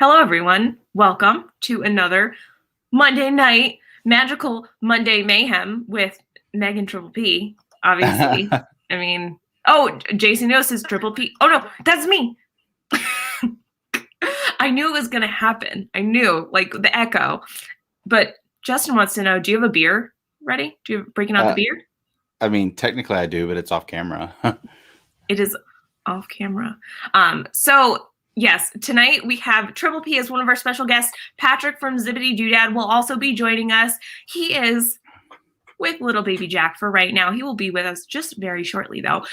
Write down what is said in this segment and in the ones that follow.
Hello, everyone. Welcome to another Monday night magical Monday mayhem with Meg and Triple P, obviously. I mean, Jason Yo says Triple P. Oh, no, that's me. I knew it was going to happen. I knew, like, the echo. But Justin wants to know, do you have a beer ready? Do you have breaking out the beer? I mean, technically I do, but it's off camera. It is off camera. So yes, tonight we have Triple P as one of our special guests. Patrick from Zippity Doodad will also be joining us. He is with little baby Jack for right now. He will be with us just very shortly, though.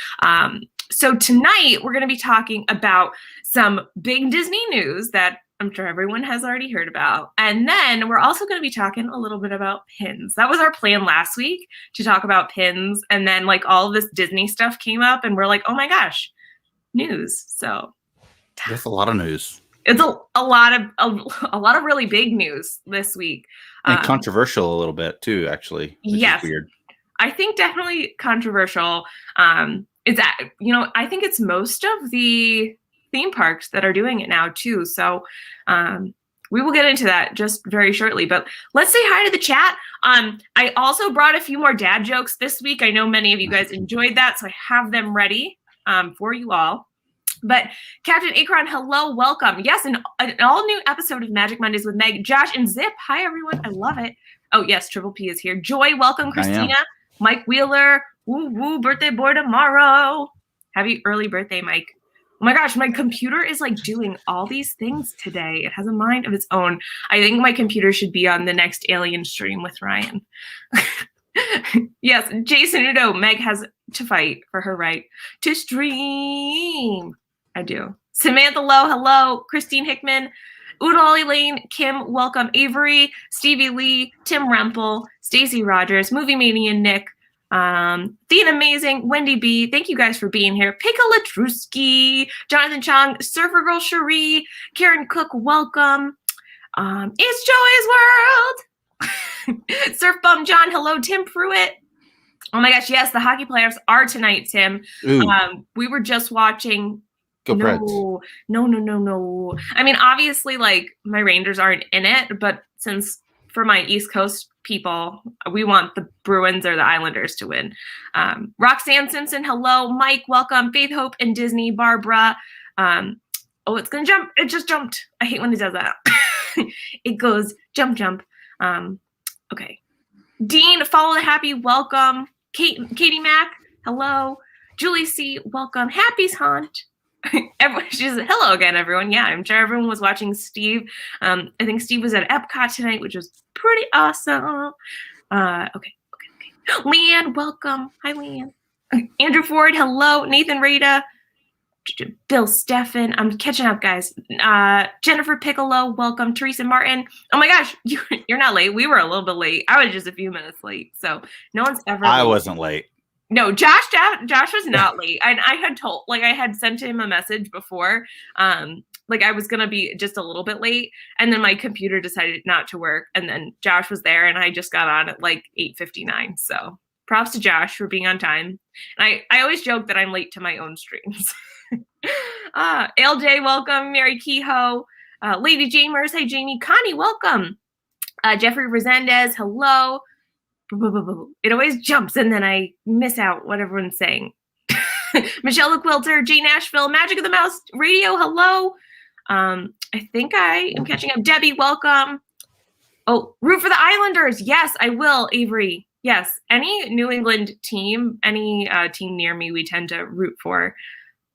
So tonight we're going to be talking about some big Disney news that I'm sure everyone has already heard about. And then we're also going to be talking a little bit about pins. That was our plan last week, to talk about pins. And then like all this Disney stuff came up and we're like, oh my gosh, news. So that's a lot of news. It's a lot of really big news this week. And controversial a little bit too, actually. Which yes. is weird. I think definitely controversial. It's that, I think it's most of the theme parks that are doing it now too. So we will get into that just very shortly, but let's say hi to the chat. I also brought a few more dad jokes this week. I know many of you guys enjoyed that, so I have them ready for you all. But Captain Akron, hello, welcome. Yes, an all new episode of Magic Mondays with Meg, Josh, and Zip. Hi, everyone. I love it. Oh, yes, Triple P is here. Joy, welcome. Christina, Mike Wheeler. Woo, woo, birthday boy tomorrow. Happy early birthday, Mike. Oh my gosh, my computer is like doing all these things today. It has a mind of its own. I think my computer should be on the next Alien stream with Ryan. Yes, Jason Udo, Meg has to fight for her right to stream. I do. Samantha Lowe, hello. Christine Hickman, Udall Lane, Kim, welcome. Avery, Stevie Lee, Tim Rempel, Stacy Rogers, Movie Mania Nick, Thea Amazing, Wendy B, thank you guys for being here. Pika Latruski, Jonathan Chong, Surfer Girl Cherie, Karen Cook, welcome. It's Joey's World. Surf Bum John, hello. Tim Pruitt. Oh my gosh, yes, the hockey playoffs are tonight, Tim. We were just watching. Go Preds. No. I mean, obviously, like, my Rangers aren't in it, but since for my East Coast people, we want the Bruins or the Islanders to win. Roxanne Simpson, hello. Mike, welcome. Faith Hope and Disney, Barbara. It's going to jump. It just jumped. I hate when it does that. It goes jump. Okay. Dean, follow the happy, welcome. Katie Mack, hello. Julie C, welcome. Happy's Haunt. Everyone, she says, hello again, everyone. Yeah, I'm sure everyone was watching Steve. I think Steve was at Epcot tonight, which was pretty awesome. Okay. Leanne, welcome. Hi, Leanne. Andrew Ford, hello. Nathan Rada. Bill Steffen. I'm catching up, guys. Jennifer Piccolo, welcome. Teresa Martin. Oh my gosh, you're not late. We were a little bit late. I was just a few minutes late. So no one's ever I late. wasn't late. No, Josh was not late. And I had sent him a message before. Like I was going to be just a little bit late. And then my computer decided not to work. And then Josh was there and I just got on at like 8:59. So props to Josh for being on time. And I always joke that I'm late to my own streams. LJ, welcome. Mary Kehoe. Lady Jamers, hi Jamie. Connie, welcome. Jeffrey Resendez, hello. It always jumps and then I miss out what everyone's saying. Michelle the Quilter, Jane Asheville, Magic of the Mouse Radio, hello. I think I am catching up. Debbie, welcome. Oh, root for the Islanders. Yes, I will, Avery. Yes, any New England team, any team near me, we tend to root for.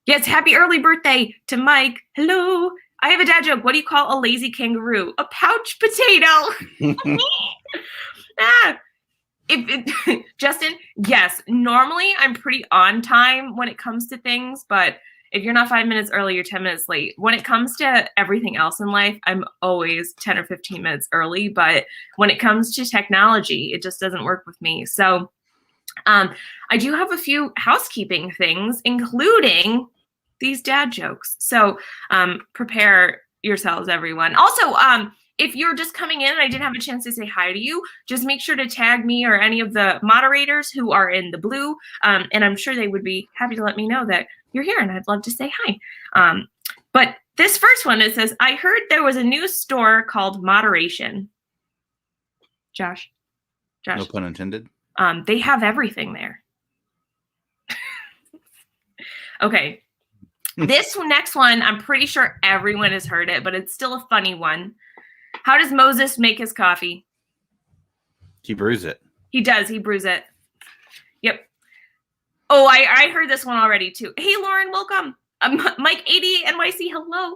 Yes, happy early birthday to Mike. Hello. I have a dad joke. What do you call a lazy kangaroo? A pouch potato. Justin, yes, normally I'm pretty on time when it comes to things, but if you're not 5 minutes early, you're 10 minutes late. When it comes to everything else in life, I'm always 10 or 15 minutes early, but when it comes to technology, it just doesn't work with me. So I do have a few housekeeping things, including these dad jokes. So prepare yourselves, everyone. Also, if you're just coming in and I didn't have a chance to say hi to you, just make sure to tag me or any of the moderators who are in the blue. And I'm sure they would be happy to let me know that you're here and I'd love to say hi. But this first one, it says, I heard there was a new store called Moderation. Josh. No pun intended. They have everything there. Okay. This next one, I'm pretty sure everyone has heard it, but it's still a funny one. How does Moses make his coffee? He brews it. He does. He brews it. Yep. Oh, I heard this one already too. Hey, Lauren, welcome. Mike 80 NYC, hello.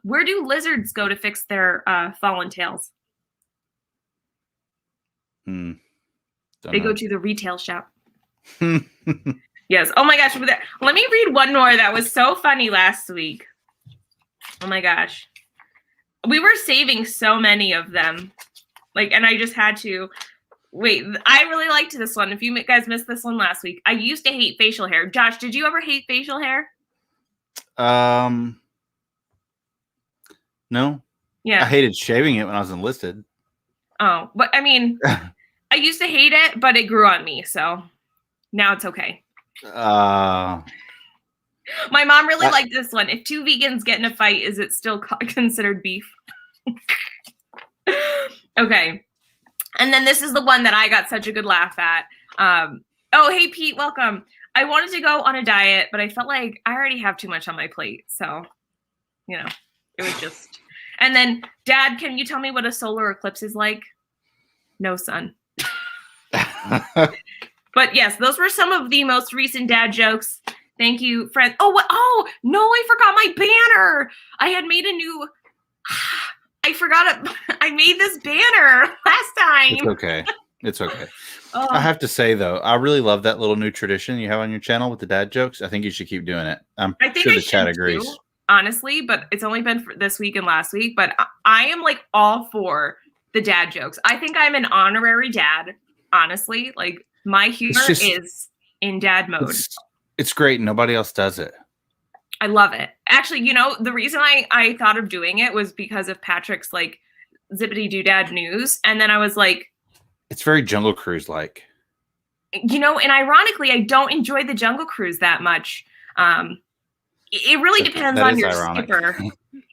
Where do lizards go to fix their fallen tails? They go to the retail shop. Yes. Oh my gosh. Let me read one more that was so funny last week. Oh my gosh. We were saving so many of them. And I just had to. Wait, I really liked this one. If you guys missed this one last week. I used to hate facial hair. Josh, did you ever hate facial hair? No. Yeah. I hated shaving it when I was enlisted. Oh, but I mean, I used to hate it, but it grew on me, so now it's okay. My mom really liked this one. If two vegans get in a fight, is it still considered beef? Okay. And then this is the one that I got such a good laugh at. Oh, hey, Pete, welcome. I wanted to go on a diet, but I felt like I already have too much on my plate. So, it was just. And then, Dad, can you tell me what a solar eclipse is like? No, son. But yes, those were some of the most recent dad jokes. Thank you, friend. Oh, what? Oh, no, I forgot my banner. I had made a new. I forgot it. I made this banner last time. It's okay. It's okay. I have to say, though, I really love that little new tradition you have on your channel with the dad jokes. I think you should keep doing it. I think sure the chat agrees. Too, honestly, but it's only been for this week and last week. But I am all for the dad jokes. I think I'm an honorary dad, honestly. My humor is in dad mode. It's great. Nobody else does it. I love it. Actually, the reason I thought of doing it was because of Patrick's Zippity Doodad news. And then I was like, it's very Jungle Cruise like. And ironically, I don't enjoy the Jungle Cruise that much. It really depends on your skipper.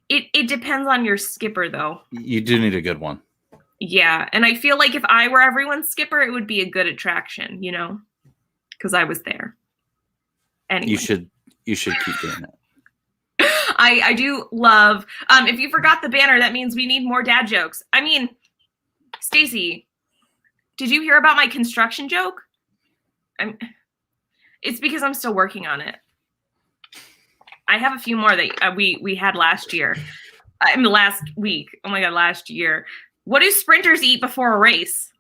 It depends on your skipper, though. You do need a good one. Yeah. And I feel like if I were everyone's skipper, it would be a good attraction, because I was there. Anyway. You should keep doing it. I do love, if you forgot the banner, that means we need more dad jokes. I mean, Stacy, did you hear about my construction joke? It's because I'm still working on it. I have a few more that we had last year. Last week. Oh my God, last year. What do sprinters eat before a race?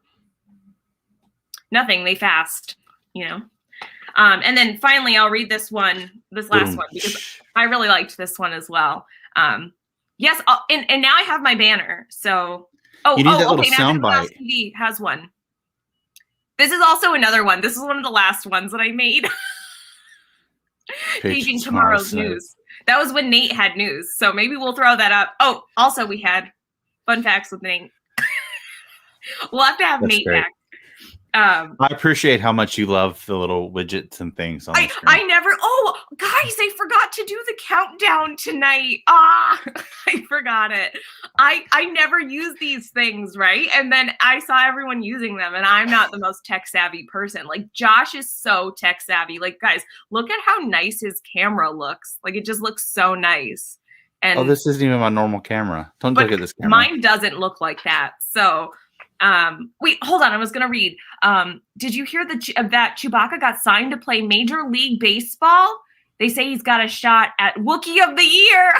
Nothing. They fast, And then finally, I'll read this last one, because I really liked this one as well. Yes, and now I have my banner. So, you need that little soundbite. TV has one. This is also another one. This is one of the last ones that I made. Paging tomorrow's news. That was when Nate had news. So maybe we'll throw that up. Oh, also we had fun facts with Nate. We'll have to have Nate back. I appreciate how much you love the little widgets and things on the screen. Guys, I forgot to do the countdown tonight. I forgot it. I never use these things, right? And then I saw everyone using them, and I'm not the most tech savvy person. Josh is so tech savvy. Guys, look at how nice his camera looks. It just looks so nice. And this isn't even my normal camera. Don't look at this camera. Mine doesn't look like that. So wait, hold on. I was going to read. Did you hear that Chewbacca got signed to play Major League Baseball? They say he's got a shot at Wookiee of the Year.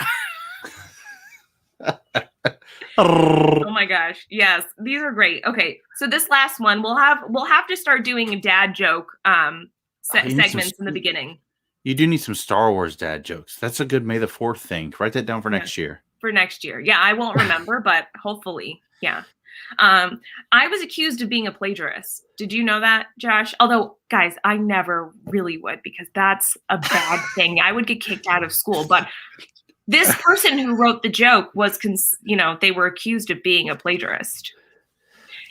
Oh my gosh. Yes, these are great. Okay. So this last one, we'll have to start doing a dad joke segments in the beginning. You do need some Star Wars dad jokes. That's a good May the 4th thing. Write that down for next year. For next year. Yeah, I won't remember, but hopefully. Yeah. I was accused of being a plagiarist. Did you know that, Josh? Although, guys, I never really would, because that's a bad thing. I would get kicked out of school. But this person who wrote the joke was, they were accused of being a plagiarist.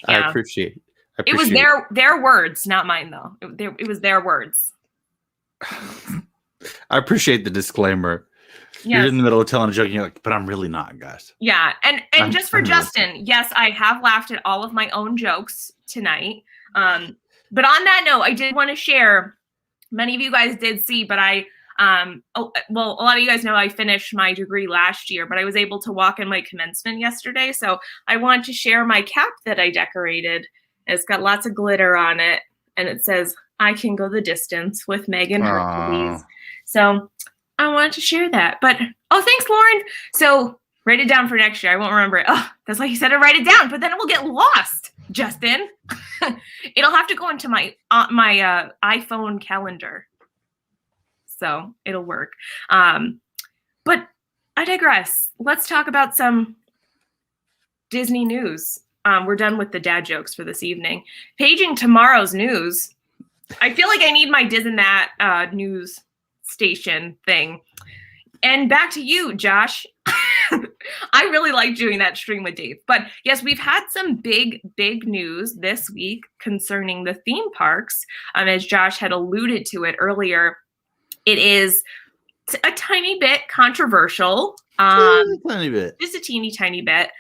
Yeah. I appreciate it. Was their words, not mine, though. It was their words. I appreciate the disclaimer. You're in the middle of telling a joke and you're like, but I'm really not, guys. Yeah. And just for Justin, yes, I have laughed at all of my own jokes tonight. But on that note, I did want to share, many of you guys did see, but a lot of you guys know I finished my degree last year, but I was able to walk in my commencement yesterday. So I want to share my cap that I decorated. It's got lots of glitter on it. And it says, I can go the distance with Megan Hercules. So I wanted to share that. But, thanks, Lauren. So write it down for next year. I won't remember it. Oh, that's why you said to write it down, but then it will get lost, Justin. It'll have to go into my iPhone calendar. So it'll work. But I digress. Let's talk about some Disney news. We're done with the dad jokes for this evening. Paging tomorrow's news. I feel like I need my Diz and That news station thing. And back to you, Josh. I really like doing that stream with Dave. But yes, we've had some big news this week concerning the theme parks. As Josh had alluded to it earlier, it is a tiny bit controversial. Tiny bit. Just a teeny tiny bit.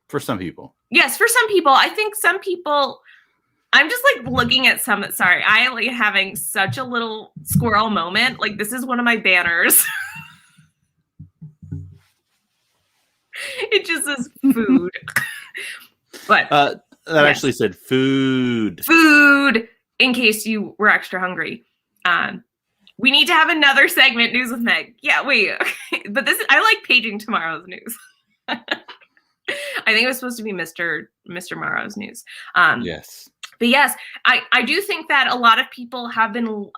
For some people. Yes, for some people. I think some people, I'm just like looking at some, sorry, I like having such a little squirrel moment. Like this is one of my banners. It just says food. But that actually said food. Food, in case you were extra hungry. We need to have another segment, News with Meg. Yeah, wait. But I like paging tomorrow's news. I think it was supposed to be Mr. Morrow's news. Yes. But yes, I do think that a lot of people have been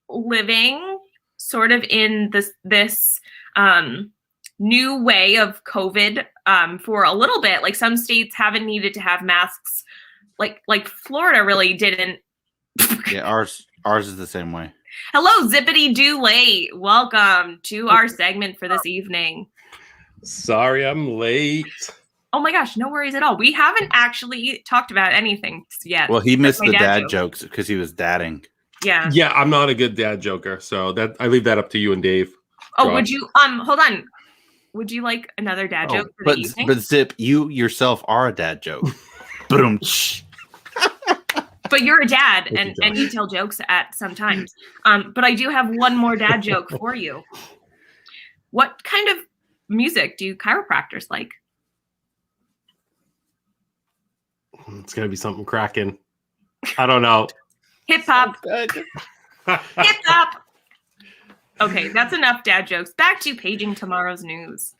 living sort of in this new way of COVID for a little bit. Like some states haven't needed to have masks. Like Florida really didn't. Yeah, ours is the same way. Hello, Zippity Do Late. Welcome to our segment for this evening. Sorry, I'm late. Oh my gosh, no worries at all. We haven't actually talked about anything yet. Well, he missed the dad jokes because he was dadding. Yeah. Yeah, I'm not a good dad joker, so that I leave that up to you and Dave. Oh, would you hold on. Would you like another dad joke for the evening? But Zip, you yourself are a dad joke. Boom. But you're a dad and you tell jokes at some times. But I do have one more dad joke for you. What kind of music do chiropractors like? It's gonna be something cracking. I don't know. Hip hop. Hip hop. Okay, that's enough dad jokes. Back to paging tomorrow's news.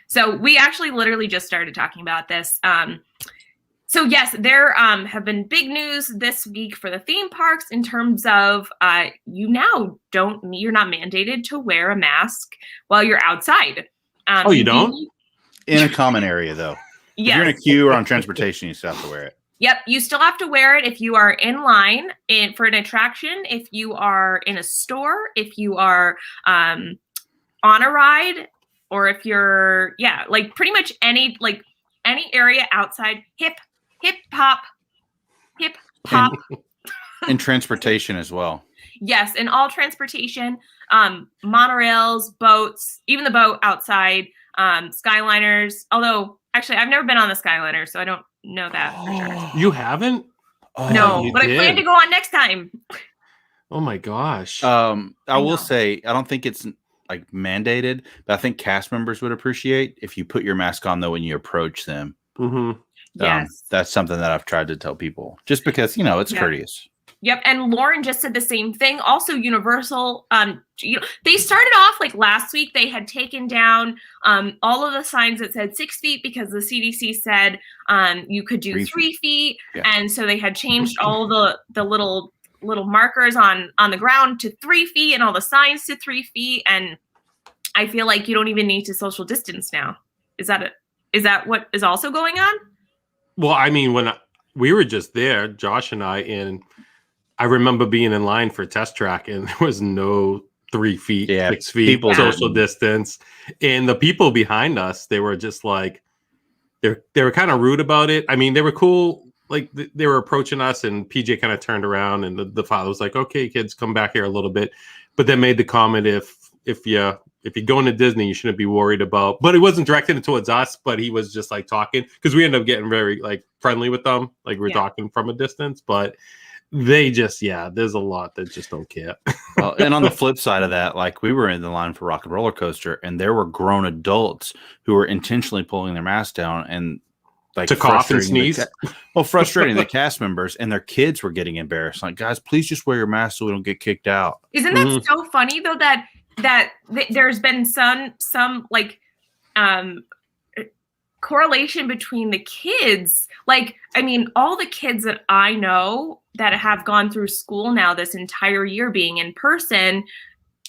So we actually literally just started talking about this. So yes, there have been big news this week for the theme parks in terms of you're not mandated to wear a mask while you're outside. You don't? In a common area, though. Yes. If you're in a queue or on transportation, you still have to wear it. Yep, you still have to wear it if you are in line for an attraction, if you are in a store, if you are on a ride, or if you're, like pretty much any area outside. Hip hop. And transportation as well. Yes, in all transportation, monorails, boats, even the boat outside, Skyliners. Although, actually, I've never been on the Skyliner, so I don't know that for sure. You haven't? No, but I plan to go on next time. Oh my gosh. I will say, I don't think it's like mandated, but I think cast members would appreciate if you put your mask on though when you approach them. Mm-hmm. Yes. That's something that I've tried to tell people just because, it's courteous. Yep. And Lauren just said the same thing. Also, Universal, they started off like last week. They had taken down all of the signs that said 6 feet because the CDC said you could do 3 feet. Yeah. And so they had changed all the little markers on the ground to 3 feet and all the signs to 3 feet. And I feel like you don't even need to social distance now. Is that what is also going on? Well, I mean, when we were just there, Josh and I remember being in line for Test Track and there was no 3 feet, 6 feet social distance. And the people behind us, they were just like, they were kind of rude about it. I mean, they were cool. Like they were approaching us and PJ kind of turned around and the father was like, okay, kids, come back here a little bit. But then made the comment, if if you're going to Disney, you shouldn't be worried about. But it wasn't directed towards us, but he was just like talking, because we ended up getting very like friendly with them, like we're talking from a distance. But they just, there's a lot that just don't care. Well, and on the flip side of that, like we were in the line for Rock and Roller Coaster, and there were grown adults who were intentionally pulling their masks down and like to cough and sneeze. Frustrating the cast members, and their kids were getting embarrassed. Like, guys, please just wear your mask so we don't get kicked out. Isn't that so funny though that there's been some like correlation between the kids? Like, I mean, all the kids that I know that have gone through school now this entire year being in person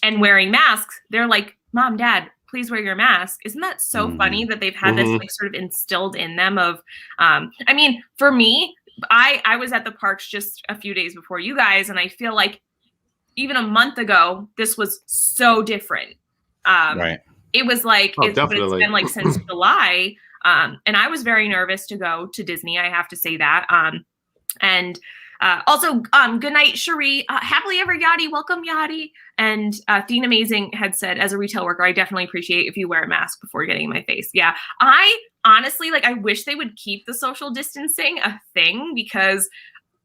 and wearing masks, they're like, Mom, Dad, please wear your mask. Isn't that so funny that they've had this like sort of instilled in them of, I mean, for me, I was at the parks just a few days before you guys, and I feel like even a month ago, this was so different. Right. It was like, it's been like since July. And I was very nervous to go to Disney. I have to say that. And also, good night, Cherie. Happily ever Yachty. Welcome, Yachty. And Theen Amazing had said, as a retail worker, I definitely appreciate if you wear a mask before getting in my face. Yeah. I honestly, like, I wish they would keep the social distancing a thing, because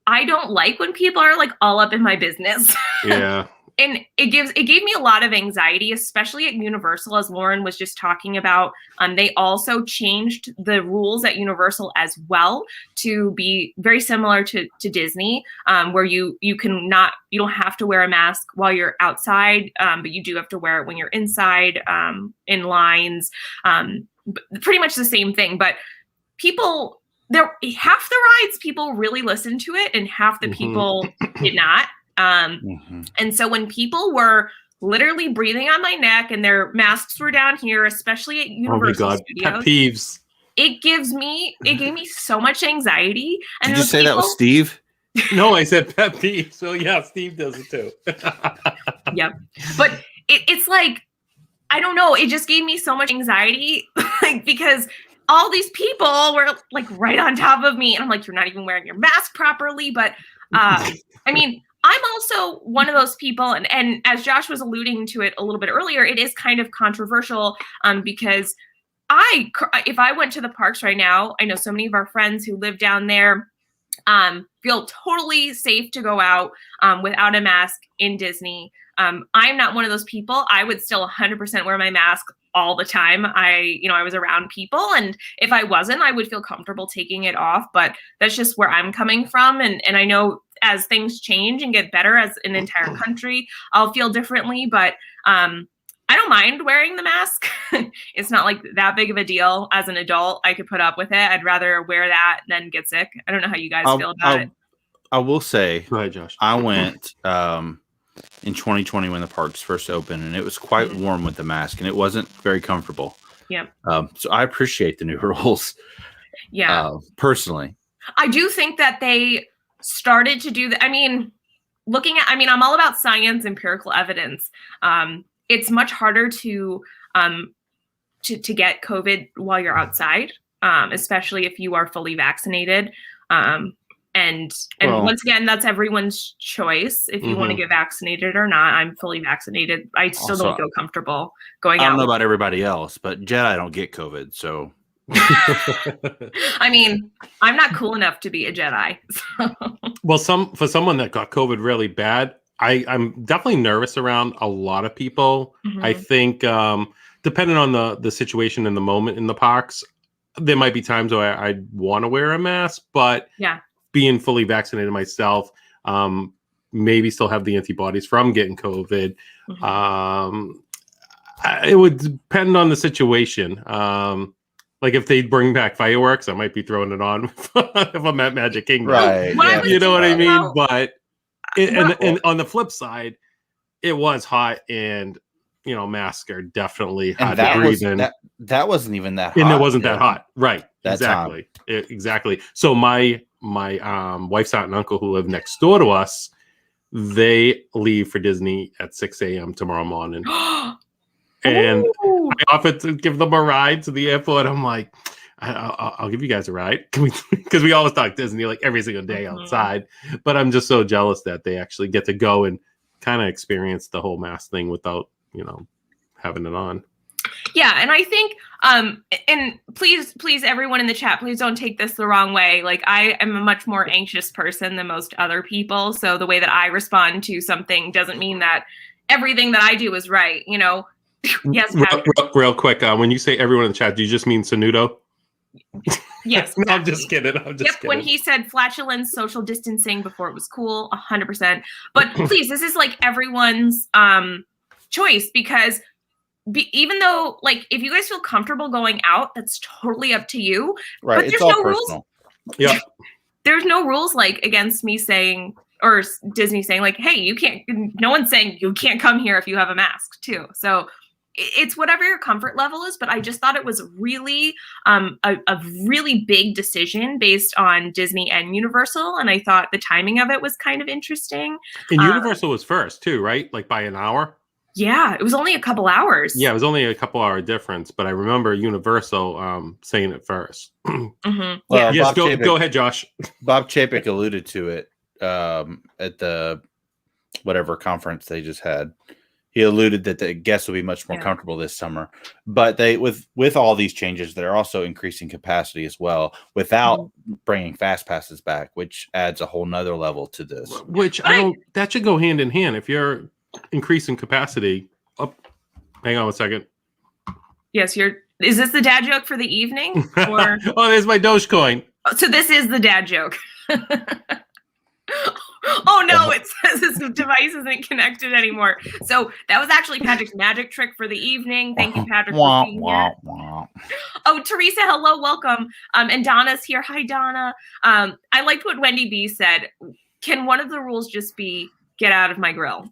I don't like when people are like all up in my business. Yeah. And it gave me a lot of anxiety, especially at Universal, as Lauren was just talking about. They also changed the rules at Universal as well to be very similar to Disney, where you don't have to wear a mask while you're outside, but you do have to wear it when you're inside, in lines. Pretty much the same thing, but half the rides people really listened to it, and half the people did not. And so when people were literally breathing on my neck and their masks were down here, especially at Universal Studios, pet peeves. It gave me so much anxiety. And did you say that was Steve? No, I said pet peeves. So yeah, Steve does it too. Yep. But it's like, I don't know. It just gave me so much anxiety, like, because all these people were like right on top of me, and I'm like, you're not even wearing your mask properly. But I mean, I'm also one of those people, and as Josh was alluding to it a little bit earlier, it is kind of controversial, because if I went to the parks right now, I know so many of our friends who live down there feel totally safe to go out without a mask in Disney. I'm not one of those people. I would still 100% wear my mask all the time. I was around people, and if I wasn't, I would feel comfortable taking it off. But that's just where I'm coming from, and I know as things change and get better as an entire country, I'll feel differently. But I don't mind wearing the mask. It's not like that big of a deal. As an adult, I could put up with it. I'd rather wear that than get sick. I don't know how you guys feel about it. I will say, go ahead, Josh. I went in 2020 when the parks first opened, and it was quite warm with the mask, and it wasn't very comfortable. Yeah. So I appreciate the new rules. Yeah. Personally, I do think that they started to do that. I mean, I'm all about science, empirical evidence. It's much harder to get COVID while you're outside, especially if you are fully vaccinated. And once again, that's everyone's choice if you want to get vaccinated or not. I'm fully vaccinated. I still don't feel comfortable going out. I don't know about everybody else, but Jedi don't get COVID, so. I mean, I'm not cool enough to be a Jedi. So. Well, for someone that got COVID really bad, I'm definitely nervous around a lot of people. I think depending on the situation in the moment in the parks, there might be times where I'd want to wear a mask, but being fully vaccinated myself, maybe still have the antibodies from getting COVID. It would depend on the situation. Like if they bring back fireworks, I might be throwing it on if I'm at Magic Kingdom. Right. Yeah. You know what I mean? But and on the flip side, it was hot, and masks are definitely hard to breathe in. That wasn't even that hot. And it wasn't that hot. Right. That exactly. Exactly. So my wife's aunt and uncle who live next door to us, they leave for Disney at 6 a.m. tomorrow morning. And I offered to give them a ride to the airport. I'm like, I'll give you guys a ride. Because we always talk Disney like every single day outside. But I'm just so jealous that they actually get to go and kind of experience the whole mask thing without, having it on. Yeah, and I think, and please, everyone in the chat, please don't take this the wrong way. Like, I am a much more anxious person than most other people. So the way that I respond to something doesn't mean that everything that I do is right, you know? Yes, Patrick. Real quick, when you say everyone in the chat, do you just mean Sanudo? Yes. No, I'm just kidding. Kidding. When he said flatulence, social distancing before it was cool, 100%. But please, this is like everyone's choice, because even though, like, if you guys feel comfortable going out, that's totally up to you. Right. But it's there's all no personal. rules. Yeah. There's no rules like against me saying, or Disney saying like, hey, you can't, no one's saying you can't come here if you have a mask too. So it's whatever your comfort level is. But I just thought it was really a really big decision based on Disney and Universal. And I thought the timing of it was kind of interesting. And Universal was first too, right? Like by an hour. Yeah, it was only a couple hours. Yeah, it was only a couple hour difference, but I remember Universal saying it first. Mm-hmm. Well, yes, go ahead, Josh. Bob Chapek alluded to it at the whatever conference they just had. He alluded that the guests will be much more comfortable this summer, but they with all these changes, they're also increasing capacity as well without bringing fast passes back, which adds a whole nother level to this. Which that should go hand in hand. If you're increasing capacity. Oh, hang on a second. Yes, is this the dad joke for the evening? Or oh, there's my Dogecoin. So this is the dad joke. Oh no, it says this device isn't connected anymore. So that was actually Patrick's magic trick for the evening. Thank you, Patrick, for being here. Oh, Teresa, hello, welcome. And Donna's here. Hi, Donna. I liked what Wendy B said. Can one of the rules just be get out of my grill?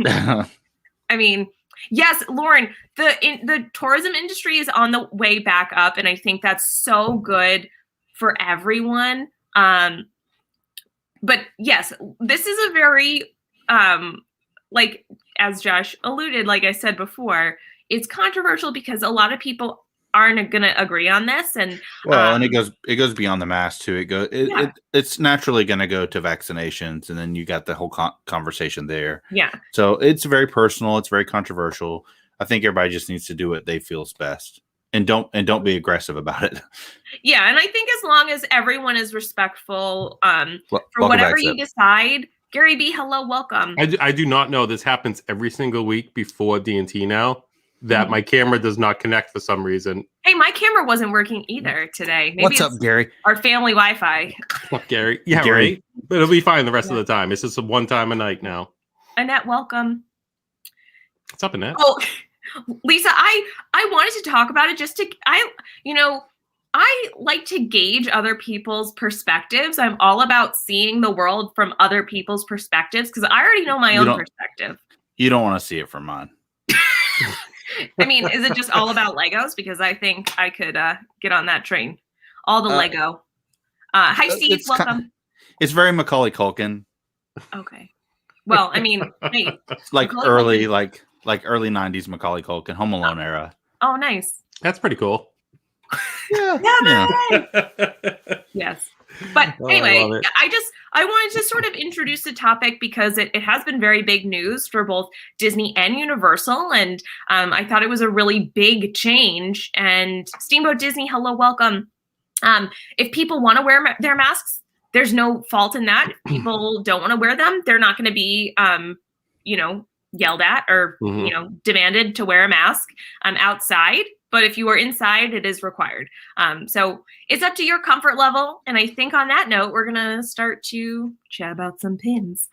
I mean, yes, Lauren, the tourism industry is on the way back up, and I think that's so good for everyone. But yes, this is a very, like, as Josh alluded, like I said before, it's controversial because a lot of people aren't going to agree on this. And and it goes beyond the mask too. It's naturally going to go to vaccinations, and then you got the whole conversation there. Yeah. So it's very personal. It's very controversial. I think everybody just needs to do what they feel is best, and don't be aggressive about it. Yeah, and I think as long as everyone is respectful, for whatever you decide. Gary B, hello, welcome. I do not know. This happens every single week before D&T now. That my camera does not connect for some reason. Hey, my camera wasn't working either today. Maybe What's up, Gary? Our family Wi-Fi. What, Gary? Yeah, Gary. Right. But it'll be fine the rest of the time. It's just a one time a night now. Annette, welcome. What's up, Annette? Oh, Lisa, I wanted to talk about it just to I like to gauge other people's perspectives. I'm all about seeing the world from other people's perspectives because I already know my own perspective. You don't want to see it from mine. I mean, is it just all about Legos? Because I think I could get on that train. All the Lego. Hi, Steve. Welcome. It's very Macaulay Culkin. Okay. Well, I mean, hey, like early 90s Macaulay Culkin, Home Alone era. Oh, nice. That's pretty cool. Yeah. Yes. But anyway, I wanted to sort of introduce the topic because it has been very big news for both Disney and Universal. And I thought it was a really big change. And Steamboat Disney, hello, welcome. If people want to wear their masks, there's no fault in that. If people don't want to wear them, they're not going to be, yelled at or, demanded to wear a mask outside. But if you are inside, it is required. So it's up to your comfort level. And I think on that note, we're going to start to chat about some pins.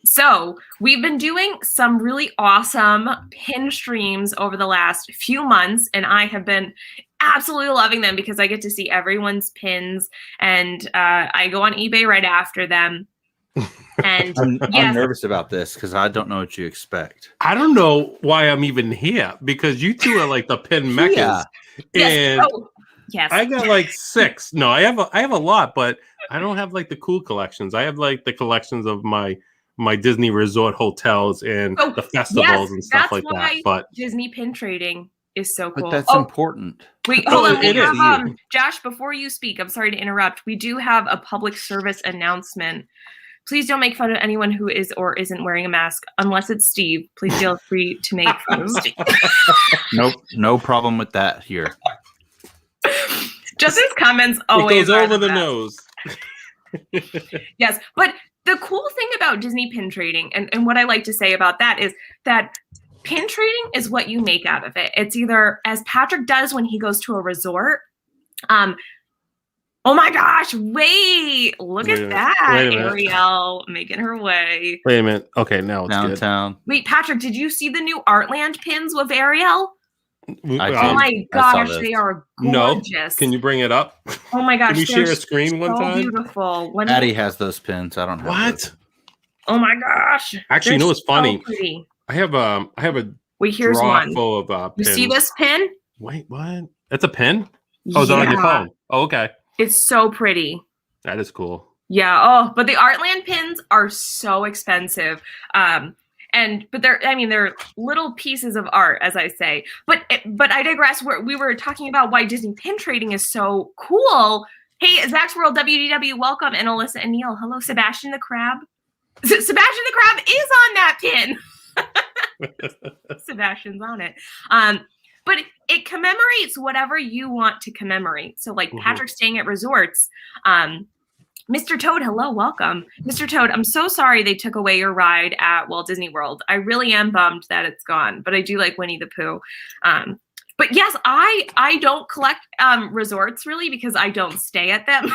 So we've been doing some really awesome pin streams over the last few months. And I have been absolutely loving them because I get to see everyone's pins. And I go on eBay right after them. And I'm nervous about this because I don't know what you expect. I don't know why I'm even here because you two are like the pin meccas. And yes. I got like 6. No, I have a lot, but I don't have like the cool collections. I have like the collections of my Disney resort hotels and the festivals and stuff like that. But Disney pin trading is so cool. But that's important. Wait, hold on. We have, Josh, before you speak, I'm sorry to interrupt. We do have a public service announcement. Please don't make fun of anyone who is or isn't wearing a mask, unless it's Steve. Please feel free to make fun of Steve. Nope, no problem with that here. Justin's comments always it goes over the nose. Yes, but the cool thing about Disney pin trading, and what I like to say about that is that pin trading is what you make out of it. It's either, as Patrick does when he goes to a resort, oh my gosh, look at that. Ariel making her way. Wait a minute. Okay, now it's downtown. Good. Wait, Patrick, did you see the new Artland pins with Ariel? Oh my gosh, they are gorgeous. No. Can you bring it up? Oh my gosh. Can we share a screen one time? Beautiful. Addie has those pins. I don't have what? Oh my gosh. Actually, you know what's funny? Pretty. I have a Wait, here's drawer one. full of You pins. see this pin? Wait, what? That's a pin? Oh, it's on your phone. Oh, okay. It's so pretty. That is cool. Yeah. Oh, but the Artland pins are so expensive. But they're little pieces of art, as I say. But I digress. We were talking about why Disney pin trading is so cool. Hey, Zach's World WDW, welcome, and Alyssa and Neil. Hello, Sebastian the Crab. Sebastian the Crab is on that pin. Sebastian's on it. But it commemorates whatever you want to commemorate. So like Patrick staying at resorts, Mr. Toad, hello, welcome. Mr. Toad, I'm so sorry they took away your ride at Walt Disney World. I really am bummed that it's gone, but I do like Winnie the Pooh. But yes, I don't collect resorts really because I don't stay at them.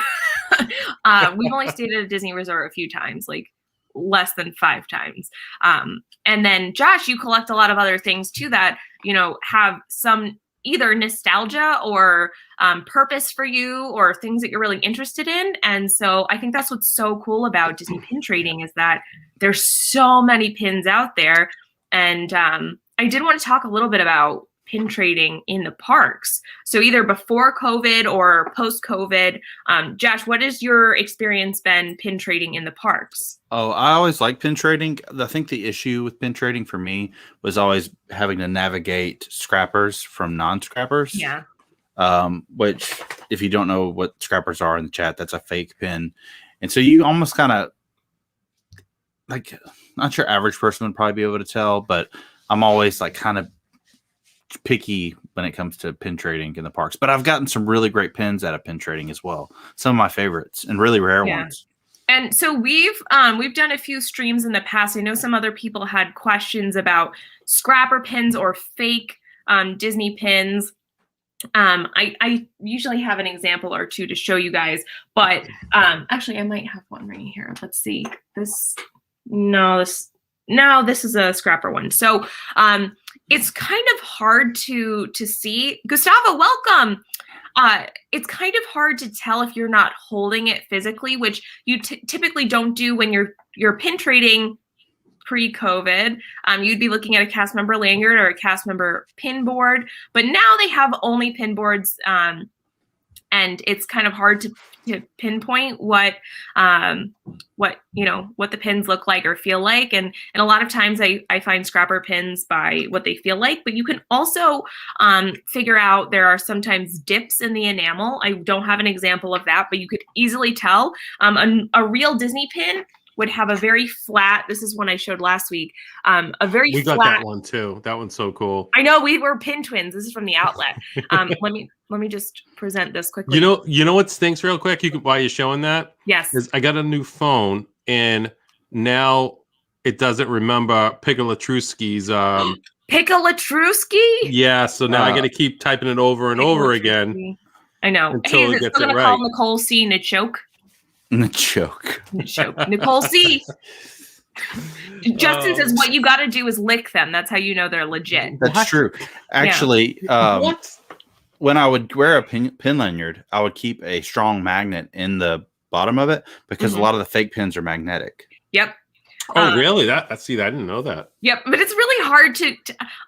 We've only stayed at a Disney resort a few times, like less than 5 times. And then Josh, you collect a lot of other things too that, have some either nostalgia or purpose for you or things that you're really interested in. And so I think that's what's so cool about Disney pin trading is that there's so many pins out there. And I did want to talk a little bit about pin trading in the parks. So either before COVID or post-COVID, Josh, what has your experience been pin trading in the parks? Oh, I always like pin trading. I think the issue with pin trading for me was always having to navigate scrappers from non-scrappers. Yeah. Which, if you don't know what scrappers are in the chat, that's a fake pin. And so you almost kind of, like, not your average person would probably be able to tell, but I'm always like kind of picky when it comes to pin trading in the parks. But I've gotten some really great pins out of pin trading as well. Some of my favorites and really rare ones. And so we've done a few streams in the past. I know some other people had questions about scrapper pins or fake Disney pins. I usually have an example or two to show you guys, but actually I might have one right here. Let's see. This is a scrapper one. So it's kind of hard to see. Gustavo, welcome. It's kind of hard to tell if you're not holding it physically, which you typically don't do when you're pin trading pre-COVID. You'd be looking at a cast member lanyard or a cast member pin board, but now they have only pin boards, and it's kind of hard to pinpoint what the pins look like or feel like. And a lot of times I find scrapper pins by what they feel like, but you can also figure out there are sometimes dips in the enamel. I don't have an example of that, but you could easily tell. A real Disney pin would have a very flat, this is one I showed last week, we got that one too. That one's so cool. I know, we were pin twins. This is from the outlet. Let me just present this quickly. You know what stinks real quick? While you're showing that? Yes. Is I got a new phone and now it doesn't remember Pickle-Latrusky's Pickle-Latrusky? Yeah, so now I gotta keep typing it over and over again. I know. Until hey, it gets still gonna it call right. Nicole C. Nichoke? Nichoke. Nicole C. Justin says what you got to do is lick them. That's how you know they're legit. That's true. Actually, when I would wear a pin lanyard, I would keep a strong magnet in the bottom of it because a lot of the fake pins are magnetic. Yep. Oh, really? I didn't know that. Yep, but it's really hard to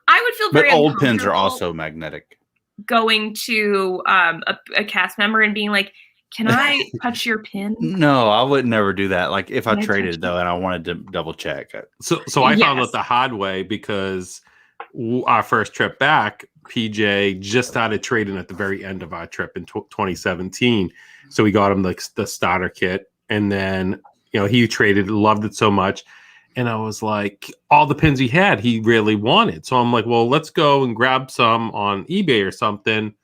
I would feel very But old pins are also magnetic. Going to a cast member and being like, can I touch your pin? No, I would never do that. Like if I traded though, and I wanted to double check. So I found out the hard way because our first trip back, PJ just started trading at the very end of our trip in 2017. So we got him the starter kit, and then he traded, loved it so much. And I was like, all the pins he had, he really wanted. So I'm like, well, let's go and grab some on eBay or something.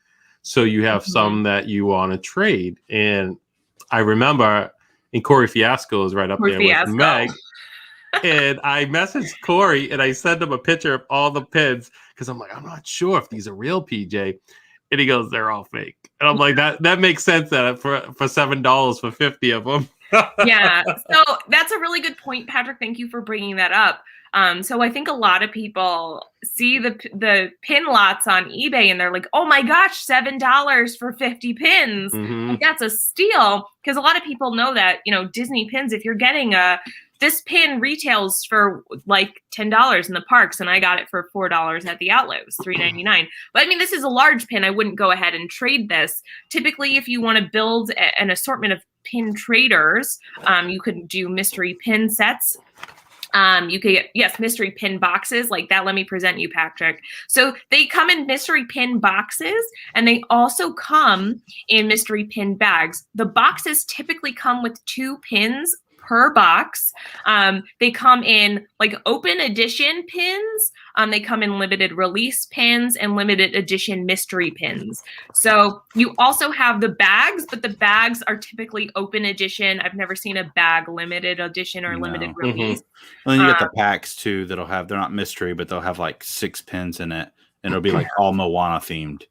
So you have some that you want to trade. And I remember, and Corey Fiasco is right up there with Meg. And I messaged Corey and I sent him a picture of all the pins because I'm like, I'm not sure if these are real, PJ. And he goes, they're all fake. And I'm like, that makes sense that for $7 for 50 of them. Yeah, so that's a really good point, Patrick. Thank you for bringing that up. So I think a lot of people see the pin lots on eBay and they're like, oh my gosh, $7 for 50 pins. Like, that's a steal, because a lot of people know that, Disney pins, if you're getting this pin retails for like $10 in the parks, and I got it for $4 at the outlet. It was $3.99. But I mean, this is a large pin. I wouldn't go ahead and trade this. Typically, if you want to build an assortment of pin traders, you could do mystery pin sets. You could get, mystery pin boxes like that. Let me present you, Patrick. So they come in mystery pin boxes, and they also come in mystery pin bags. The boxes typically come with 2 pins per box. They come in like open edition pins. They come in limited release pins and limited edition mystery pins. So you also have the bags, but the bags are typically open edition. I've never seen a bag limited edition or limited release. Well, then you get the packs too that'll have, they're not mystery, but they'll have like 6 pins in it, and it'll be like all Moana themed.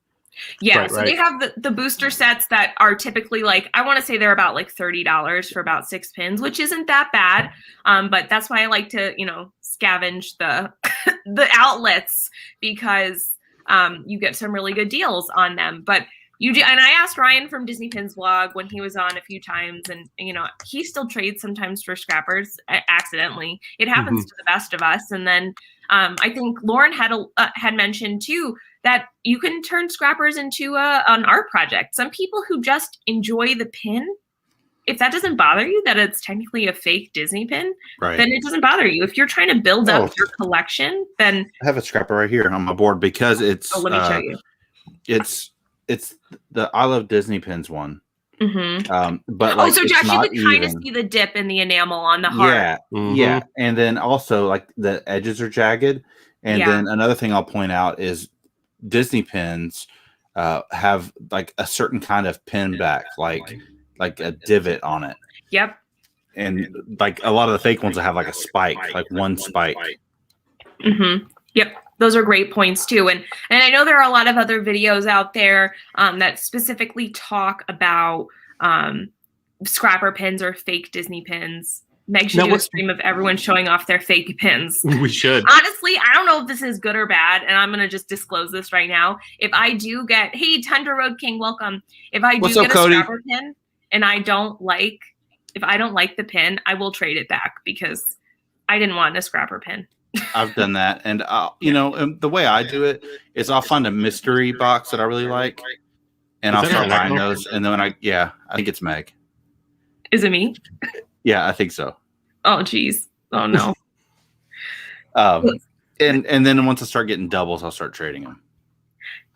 Yeah, so they have the booster sets that are typically like, I want to say they're about like $30 for about 6 pins, which isn't that bad. But that's why I like to, scavenge the the outlets, because you get some really good deals on them. But you do, and I asked Ryan from Disney Pins Vlog when he was on a few times, and he still trades sometimes for scrappers accidentally. It happens to the best of us. And then I think Lauren had mentioned too that you can turn scrappers into an art project. Some people who just enjoy the pin, if that doesn't bother you, that it's technically a fake Disney pin, then it doesn't bother you. If you're trying to build up your collection, then I have a scrapper right here on my board because it's. Let me show you. It's the I Love Disney Pins one. But so Josh, you could kind of see the dip in the enamel on the heart. Yeah, and then also like the edges are jagged. And then another thing I'll point out is Disney pins have like a certain kind of pin back, like a divot on it. Yep. And like a lot of the fake ones will have like a spike, like one spike. Yep. Those are great points too. And I know there are a lot of other videos out there that specifically talk about scrapper pins or fake Disney pins. Meg should do a stream of everyone showing off their fake pins. We should. Honestly, I don't know if this is good or bad, and I'm going to just disclose this right now. If I do get, hey, Tundra Road King, welcome. If I do get a scrapper pin and if I don't like the pin, I will trade it back because I didn't want a scrapper pin. I've done that. And, the way I do it is I'll find a mystery box that I really like, and I'll start buying those. And then I think it's Meg. Is it me? Yeah, I think so. Oh, geez. Oh, no. And then once I start getting doubles, I'll start trading them.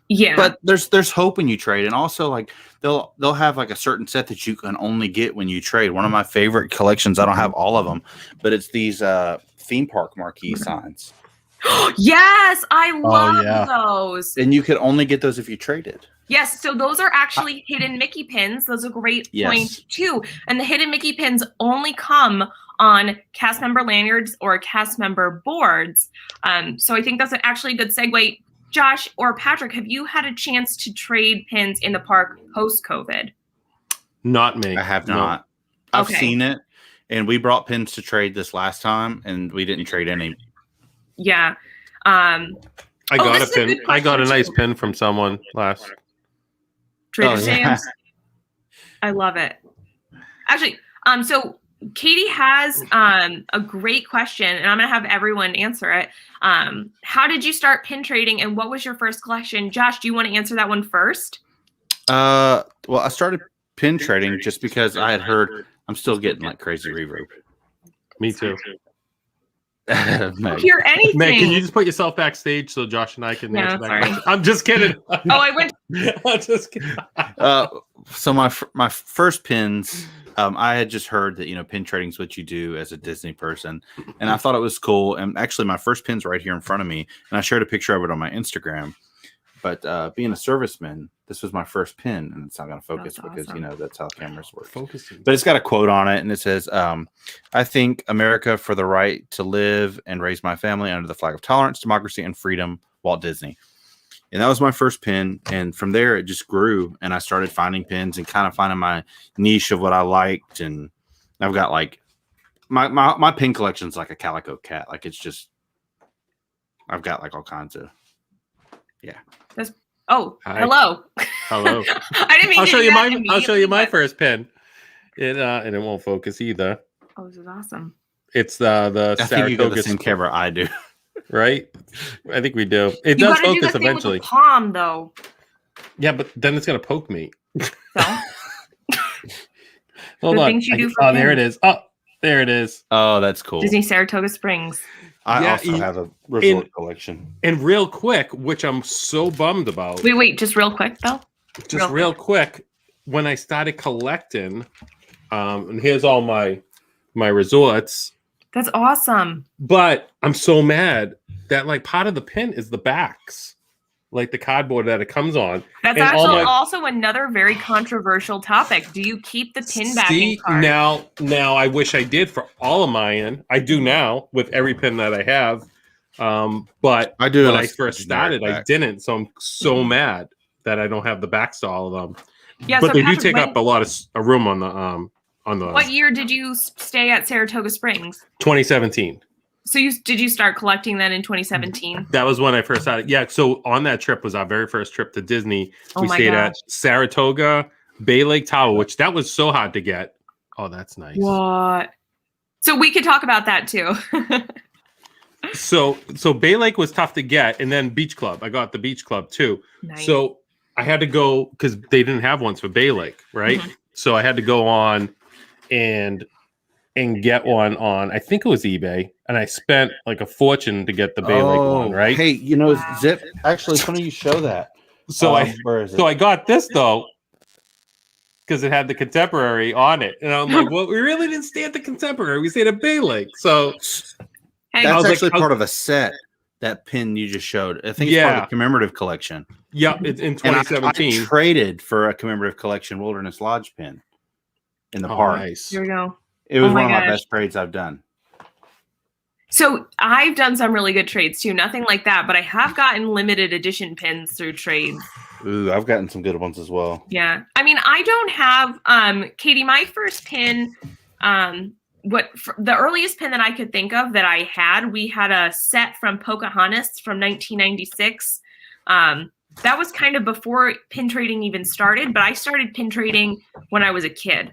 Yeah. But there's hope when you trade. And also, like, they'll have, like, a certain set that you can only get when you trade. One of my favorite collections, I don't have all of them, but it's these theme park marquee signs. Yes, I love those. And you could only get those if you traded. Yes, so those are actually hidden Mickey pins. Those are great points too. And the hidden Mickey pins only come on cast member lanyards or cast member boards. So I think that's actually a good segue. Josh or Patrick, have you had a chance to trade pins in the park post-COVID? Not me. I have not. I've seen it, and we brought pins to trade this last time, and we didn't trade any. Yeah. I got a pin. I got a nice pin from someone last. Trader Sam's. I love it. Actually, so Katie has a great question, and I'm going to have everyone answer it. How did you start pin trading, and what was your first collection? Josh, do you want to answer that one first? Well, I started pin trading just because I had heard I'm still getting like crazy reverb. Me too. Don't hear anything. Meg, can you just put yourself backstage so Josh and I can answer that question? I'm just kidding. I went. I'm just kidding. So my first pins I had just heard that, pin trading is what you do as a Disney person. And I thought it was cool. And actually, my first pin's right here in front of me. And I shared a picture of it on my Instagram. But being a serviceman, this was my first pin. And it's not going to focus because, that's how cameras work. Focusing. But it's got a quote on it. And it says, I thank America for the right to live and raise my family under the flag of tolerance, democracy, and freedom, Walt Disney. And that was my first pin. And from there, it just grew. And I started finding pins and kind of finding my niche of what I liked. And I've got like my pin collection's like a calico cat. Like it's just, I've got like all kinds of, yeah. Hi. Hello. Hello. I didn't mean I'll show you my first pin. And it won't focus either. Oh, this is awesome. It's the I think you got the same camera I do. Right? I think we do. It does focus eventually. With the palm, though. Yeah, but then it's gonna poke me. So? Hold on. There it is. Oh, there it is. Oh, that's cool. Disney Saratoga Springs. I also have a resort collection. And real quick, which I'm so bummed about. Wait, just real quick, though. Just real quick, when I started collecting, and here's all my resorts. That's awesome. But I'm so mad that like part of the pin is the backs, like the cardboard that it comes on. That's actually also another very controversial topic. Do you keep the pin backing card? Now I wish I did for all of mine. I do now with every pin that I have. But I do when I first started, I didn't. So I'm so mad that I don't have the backs to all of them. Yeah, but so they do take up a lot of room on the What year did you stay at Saratoga Springs? 2017. So did you start collecting then in 2017? That was when I first started. Yeah. So on that trip was our very first trip to Disney. We stayed at Saratoga, Bay Lake Tower, which that was so hard to get. Oh, that's nice. What? So we could talk about that too. So Bay Lake was tough to get, and then Beach Club. I got the Beach Club too. Nice. So I had to go because they didn't have ones for Bay Lake, right? Mm-hmm. So I had to go on and get one on, I think it was eBay, and I spent like a fortune to get the Bay Lake one, right? Hey, Zip, actually, funny you show that. So I got this though because it had the Contemporary on it, and I'm like, well, we really didn't stay at the Contemporary, we stayed at Bay Lake. So that's actually part of a set. That pin you just showed, I think it's part of the commemorative collection. Yep, it's in 2017. I traded for a commemorative collection Wilderness Lodge pin in the park. Nice. Here we go. It was one of my best trades I've done. So I've done some really good trades too. Nothing like that, but I have gotten limited edition pins through trades. Ooh, I've gotten some good ones as well. Yeah. I mean, I don't have Katie, my first pin, the earliest pin that I could think of that I had, we had a set from Pocahontas from 1996. That was kind of before pin trading even started, but I started pin trading when I was a kid.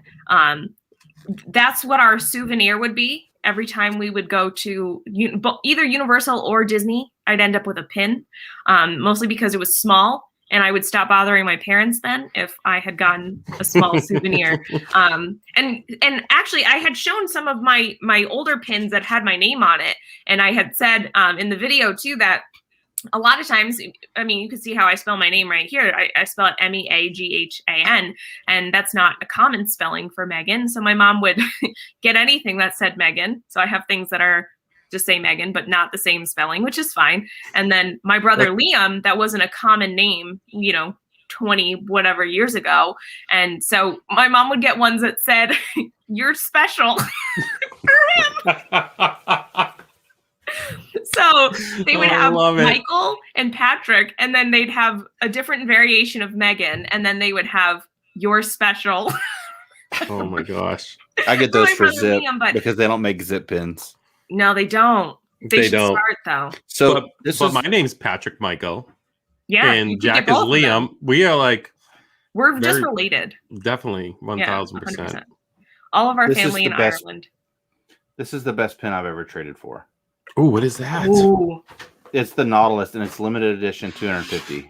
That's what our souvenir would be. Every time we would go to either Universal or Disney, I'd end up with a pin, mostly because it was small. And I would stop bothering my parents then if I had gotten a small souvenir. And actually, I had shown some of my older pins that had my name on it. And I had said in the video, too, that a lot of times, I mean, you can see how I spell my name right here. I spell it Meaghan, and that's not a common spelling for Megan. So my mom would get anything that said Megan. So I have things that are just say Megan, but not the same spelling, which is fine. And then my brother Liam, that wasn't a common name, 20 whatever years ago. And so my mom would get ones that said, "You're special" for him. So they would have Michael and Patrick, and then they'd have a different variation of Megan, and then they would have "You're special." Oh my gosh. I get those for Zip because they don't make Zip pins. No, they don't. They don't start though. So my name's Patrick Michael. Yeah. And Jack is Liam. We are we're just related. Definitely 1000%. All of our family in Ireland. This is the best pin I've ever traded for. Oh, what is that? Ooh. It's the Nautilus, and it's limited edition 250.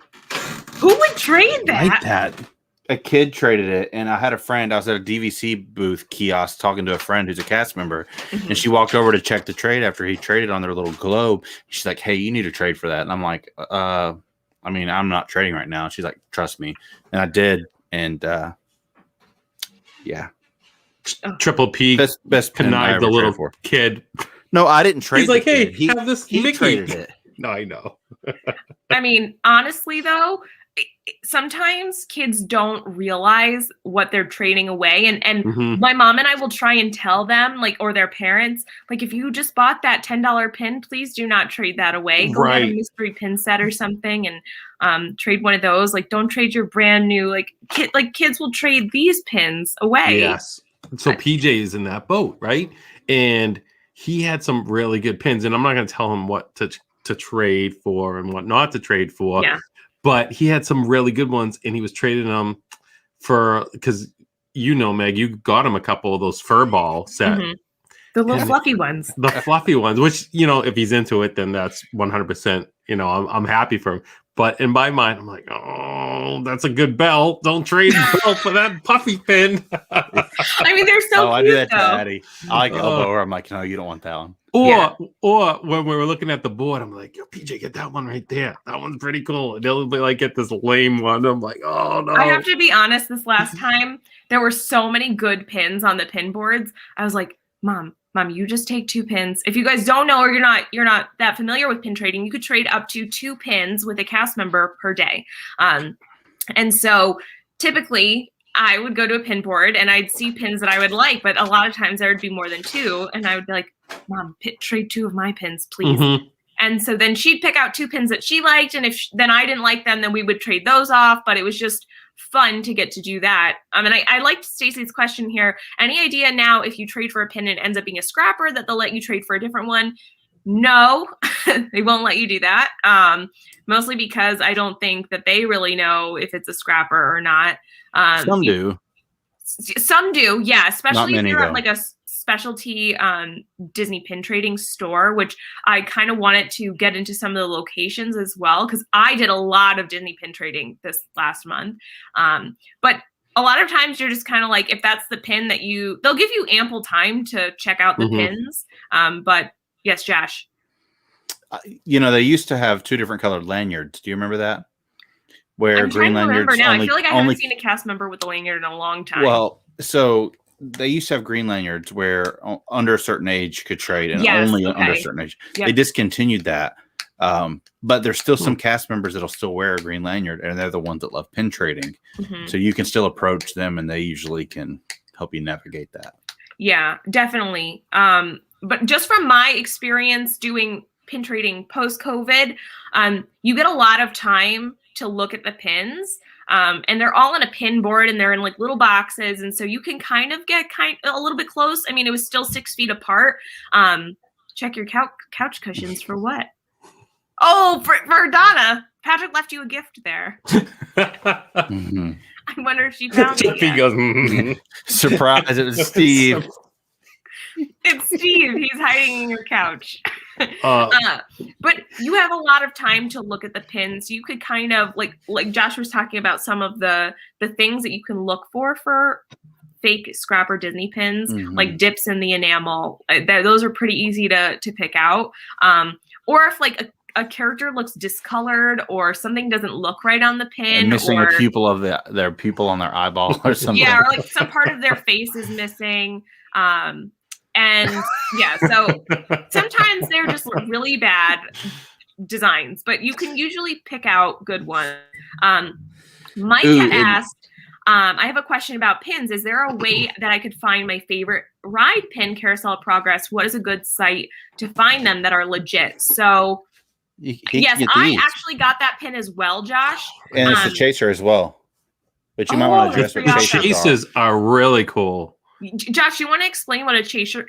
Who would trade that? Like that. A kid traded it, and I had a friend. I was at a DVC booth kiosk talking to a friend who's a cast member, and she walked over to check the trade after he traded on their little globe. She's like, "Hey, you need to trade for that." And I'm like, I mean, I'm not trading right now. She's like, "Trust me," and I did, and yeah. Triple P best pin I connived the ever little traded for. kid. No, I didn't trade. He's like, hey, kid. have this he Mickey. traded it. No, I know. I mean, honestly, though, sometimes kids don't realize what they're trading away. And my mom and I will try and tell them, like, or their parents, like, if you just bought that $10 pin, please do not trade that away. Go get a mystery pin set or something and trade one of those. Like, don't trade your brand new, like kids will trade these pins away. Yes. So PJ is in that boat, right? And he had some really good pins, and I'm not going to tell him what to trade for and what not to trade for. Yeah. But he had some really good ones, and he was trading them for, because Meg, you got him a couple of those fur ball set. The little fluffy ones. The fluffy ones, which, if he's into it, then that's 100%, I'm happy for him. But in my mind, I'm like, oh, that's a good belt. Don't trade the belt for that puffy pin. I mean, they're so cute, I do that to though. Addie. I like elbow her. I'm like, no, you don't want that one. Or when we were looking at the board, I'm like, yo, PJ, get that one right there. That one's pretty cool. And they'll be like, get this lame one. I'm like, oh no. I have to be honest, this last time, there were so many good pins on the pin boards. I was like, Mom, you just take 2 pins. If you guys don't know, or you're not that familiar with pin trading, you could trade up to 2 pins with a cast member per day. And so typically I would go to a pin board and I'd see pins that I would like, but a lot of times there would be more than 2. And I would be like, Mom, trade 2 of my pins, please. And so then she'd pick out 2 pins that she liked. And if then I didn't like them, then we would trade those off. But it was just fun to get to do that. And I liked Stacy's question here. Any idea now if you trade for a pin and it ends up being a scrapper that they'll let you trade for a different one? No, they won't let you do that. Mostly because I don't think that they really know if it's a scrapper or not. Some do. Some do, yeah. Especially if you're though. at like a specialty Disney pin trading store, which I kind of wanted to get into some of the locations as well, because I did a lot of Disney pin trading this last month. But a lot of times you're just kind of like, if that's the pin that they'll give you ample time to check out the pins. But yes, Josh. They used to have 2 different colored lanyards. Do you remember that? Where I'm green trying to remember lanyards now. only, I feel like I haven't seen a cast member with a lanyard in a long time. Well, so they used to have green lanyards where under a certain age could trade, and only under a certain age. Yep. They discontinued that. But there's still some cast members that'll still wear a green lanyard, and they're the ones that love pin trading. So you can still approach them, and they usually can help you navigate that. Yeah, definitely. But just from my experience doing pin trading post-COVID, you get a lot of time to look at the pins. And they're all on a pin board, and they're in like little boxes. And so you can kind of get a little bit close. I mean, it was still 6 feet apart. Check your couch cushions for what? Oh, for Donna. Patrick left you a gift there. I wonder if she found it. He goes, surprise, it was Steve. It's Steve. He's hiding in your couch. But you have a lot of time to look at the pins. You could kind of like Josh was talking about some of the things that you can look for fake scrapper Disney pins, like dips in the enamel. Those are pretty easy to pick out. Or if like a character looks discolored or something doesn't look right on the pin, and missing a pupil of their pupil on their eyeball or something. Yeah, or like some part of their face is missing. And yeah, so sometimes they're just really bad designs, but you can usually pick out good ones. Mike asked, I have a question about pins. Is there a way that I could find my favorite ride pin Carousel of Progress? What is a good site to find them that are legit? So yes, I actually got that pin as well, Josh. And it's the chaser as well. But you might want to address what chasers are really cool. Josh, you want to explain what a chaser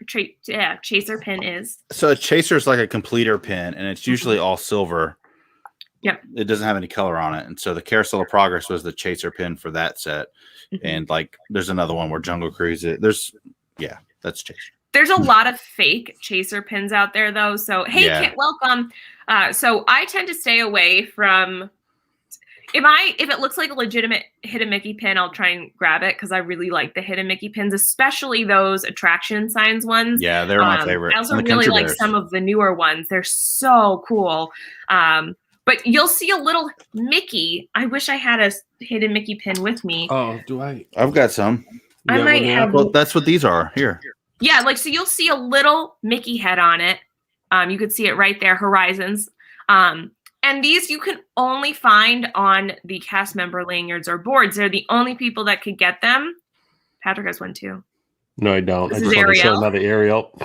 pin is? So a chaser is like a completer pin, and it's usually all silver. Yep. It doesn't have any color on it. And so the Carousel of Progress was the chaser pin for that set. And like there's another one where Jungle Cruise that's chaser. There's a lot of fake chaser pins out there though. So hey, Kit, welcome. So I tend to stay away from if it looks like a legitimate Hidden Mickey pin, I'll try and grab it because I really like the Hidden Mickey pins, especially those attraction signs ones. Yeah, they're my favorite. I also really like some of the newer ones. They're so cool. But you'll see a little Mickey. I wish I had a Hidden Mickey pin with me. Oh, do I? I've got some. I might have. Well, that's what these are here. Yeah, like so you'll see a little Mickey head on it. You could see it right there, Horizons. And these you can only find on the cast member lanyards or boards. They're the only people that could get them. Patrick has one too. No, I don't. This I is just want to show Ariel. another Ariel.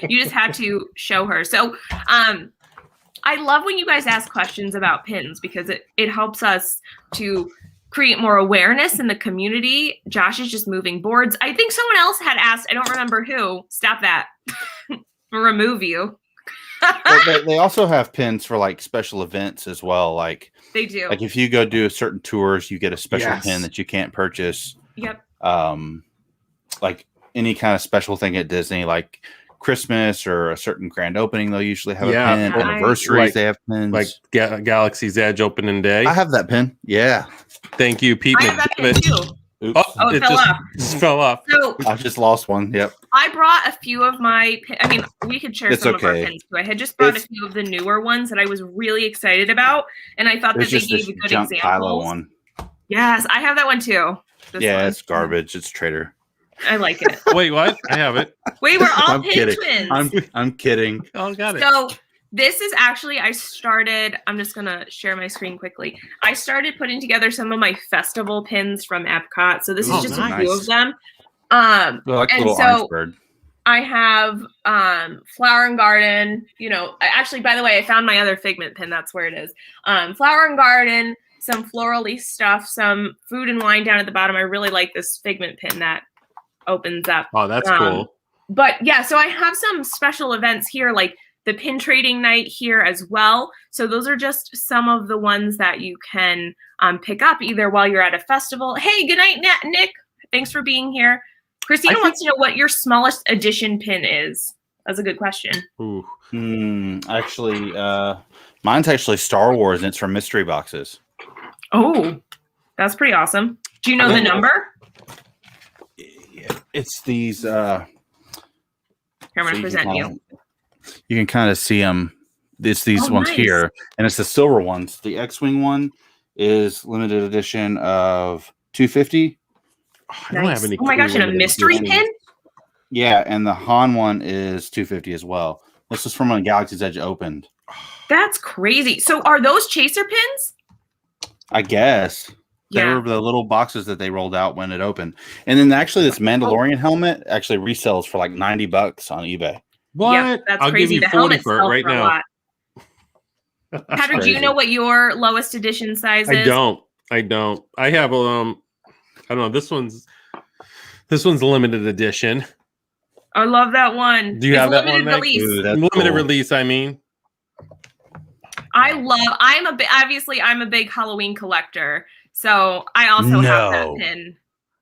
You just had to show her. So I love when you guys ask questions about pins because it helps us to create more awareness in the community. Josh is just moving boards. I think someone else had asked, I don't remember who. Stop that. Remove you. They also have pins for like special events as well. Like they do. Like if you go do certain tours, you get a special pin that you can't purchase. Yep. Like any kind of special thing at Disney, like Christmas or a certain grand opening, they'll usually have a pin. Anniversaries, they have pins. Like Galaxy's Edge opening day. I have that pin. Yeah. Thank you, Pete. I have that pin too. Oops. Oh, it fell off. Just fell off. So I just lost one. Yep. I brought a few of my I mean, we could share some of our pins too. I had just brought a few of the newer ones that I was really excited about, and I thought that they gave a good example. Kylo one. Yes, I have that one too. It's garbage. It's Trader. I like it. Wait, what? I have it. Wait, we're all I'm pin kidding. twins. I'm kidding. Oh, got it. So this is actually, I'm just going to share my screen quickly. I started putting together some of my festival pins from Epcot. So this is just a few of them. Like a little orange bird. I have Flower and Garden, actually, by the way, I found my other Figment pin. That's where it is. Flower and Garden, some florally stuff, some food and wine down at the bottom. I really like this Figment pin that opens up. Oh, that's cool. But yeah, so I have some special events here, like the pin trading night here as well. So those are just some of the ones that you can pick up either while you're at a festival. Hey, good night, Nick. Thanks for being here. Christina wants to know what your smallest edition pin is. That's a good question. Ooh. Actually, mine's actually Star Wars, and it's from mystery boxes. Oh, that's pretty awesome. Do you know the number? It's these. Here, I'm going to present you. You can kind of see them. It's these ones here, and it's the silver ones. The X-Wing one is limited edition of 250. I don't have any. Oh my gosh, and a mystery pin? Yeah, and the Han one is 250 as well. This is from when Galaxy's Edge opened. That's crazy. So are those chaser pins? I guess. They were the little boxes that they rolled out when it opened. And then actually this Mandalorian helmet actually resells for like $90 on eBay. What? Yeah, that's I'll crazy. give you 40 for it right now. Patrick, do you know what your lowest edition size is? I don't. I have I don't know. This one's a limited edition. I love that one. Do you have that one? Release. Ooh, that's limited release, I mean. I'm a big Halloween collector. So I also have that pin.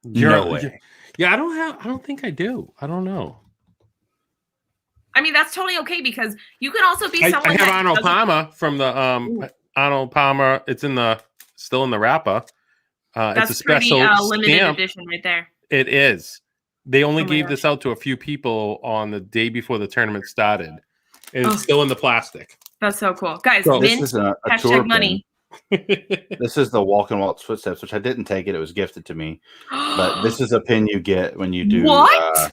No way. Yeah, I don't think I do. I don't know. I mean, that's totally okay because you can also be someone. I have Arnold Palmer from the Arnold Palmer. It's still in the wrapper. That's it's a special limited stamp. edition right there. It is. They only gave this out to a few people on the day before the tournament started. And it's still in the plastic. That's so cool. Guys, this is a tour money. This is the Walk and Walt's Footsteps, which I didn't take it. It was gifted to me. But this is a pin you get when you do. What?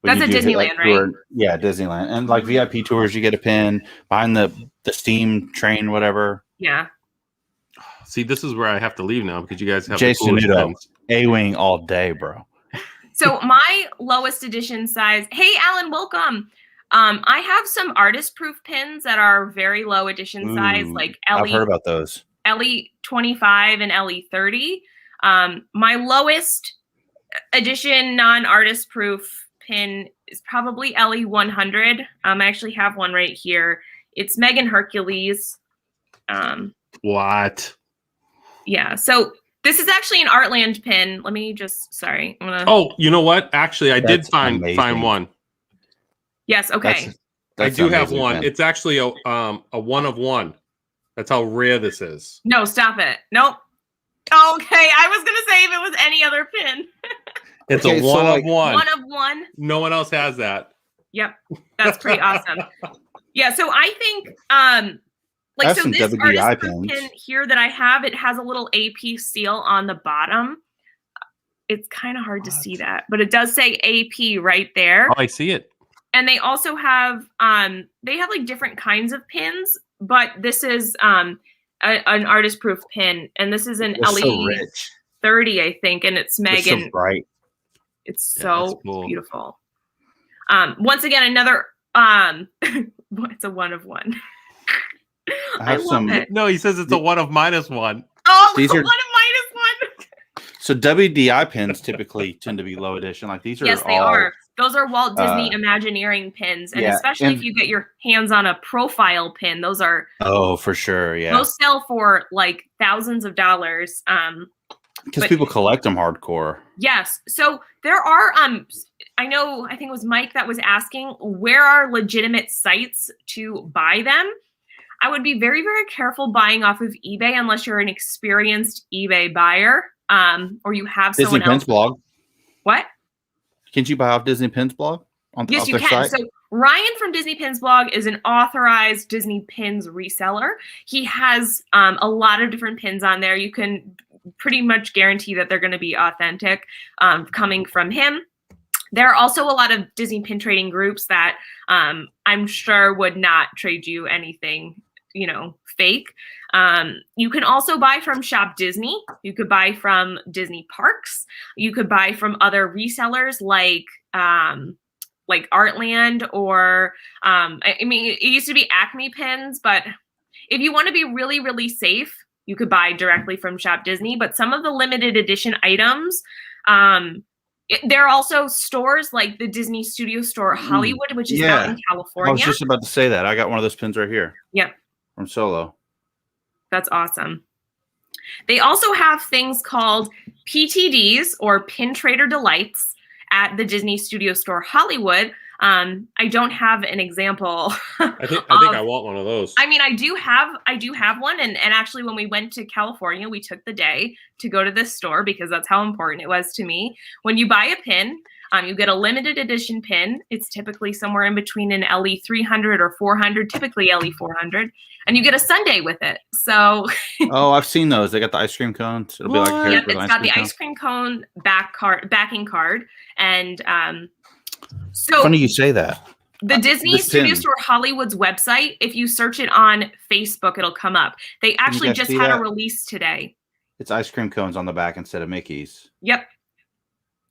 That's a Disneyland, right? Yeah, Disneyland. And like VIP tours, you get a pin behind the steam train, whatever. Yeah. See, this is where I have to leave now because you guys have Jason Nudo, A-Wing all day, bro. So my lowest edition size. Hey, Alan, welcome. I have some artist proof pins that are very low edition size, like I've heard about those. LE25 and LE30. My lowest edition non-artist proof pin is probably LE100. I actually have one right here. It's Megan Hercules. What? Yeah. So this is actually an Artland pin. Let me just, sorry. Oh, you know what? Actually, I did find one. Yes. Okay. I do have one. Pin. It's actually a one of one. That's how rare this is. No, stop it. Nope. Okay. I was going to say if it was any other pin. It's a one of one. One of one. No one else has that. Yep. That's pretty awesome. Yeah. So I think, so this artist pin here that I have, it has a little AP seal on the bottom. it's kind of hard to see that, but it does say AP right there. Oh, I see it. And they also have like different kinds of pins, but this is an artist proof pin, and this is an LE 30, I think, and it's Megan. So bright. It's so beautiful. Once again, another it's a 1 of 1. I love it. No, he says it's a 1 of -1. Oh, these are 1 of -1. So WDI pins typically tend to be low edition. Like these are. Yes, they are. Those are Walt Disney Imagineering pins, and especially if you get your hands on a profile pin, those are. Oh, for sure, yeah. Those sell for like thousands of dollars. Because people collect them hardcore. Yes. So there are I think it was Mike that was asking, where are legitimate sites to buy them? I would be very, very careful buying off of eBay unless you're an experienced eBay buyer, or you have Disney someone else. Pins blog. What? Can't you buy off Disney Pins blog? Yes, you can. So Ryan from Disney Pins blog is an authorized Disney Pins reseller. He has a lot of different pins on there. You can pretty much guarantee that they're going to be authentic coming from him. There are also a lot of Disney pin trading groups that I'm sure would not trade you anything, fake. You can also buy from Shop Disney. You could buy from Disney Parks. You could buy from other resellers like Artland or it used to be Acme Pins, but if you want to be really, really safe, you could buy directly from Shop Disney. But some of the limited edition items, there are also stores like the Disney Studio Store Hollywood, which is out in California. I was just about to say that. I got one of those pins right here. Yep. From Solo. That's awesome. They also have things called PTDs or Pin Trader Delights at the Disney Studio Store Hollywood. I don't have an example. I think I want one of those. I mean, I do have one. And actually, when we went to California, we took the day to go to this store because that's how important it was to me. When you buy a pin, you get a limited edition pin. It's typically somewhere in between an LE 300 or 400, typically LE 400, and you get a sundae with it. So. Oh, I've seen those. They got the ice cream cones. It'll be like yep, it's got the ice cream cone backing card, and so funny you say that. The Disney Studio Store Hollywood's website, if you search it on Facebook, it'll come up. They actually just had a release today. It's ice cream cones on the back instead of Mickey's. Yep.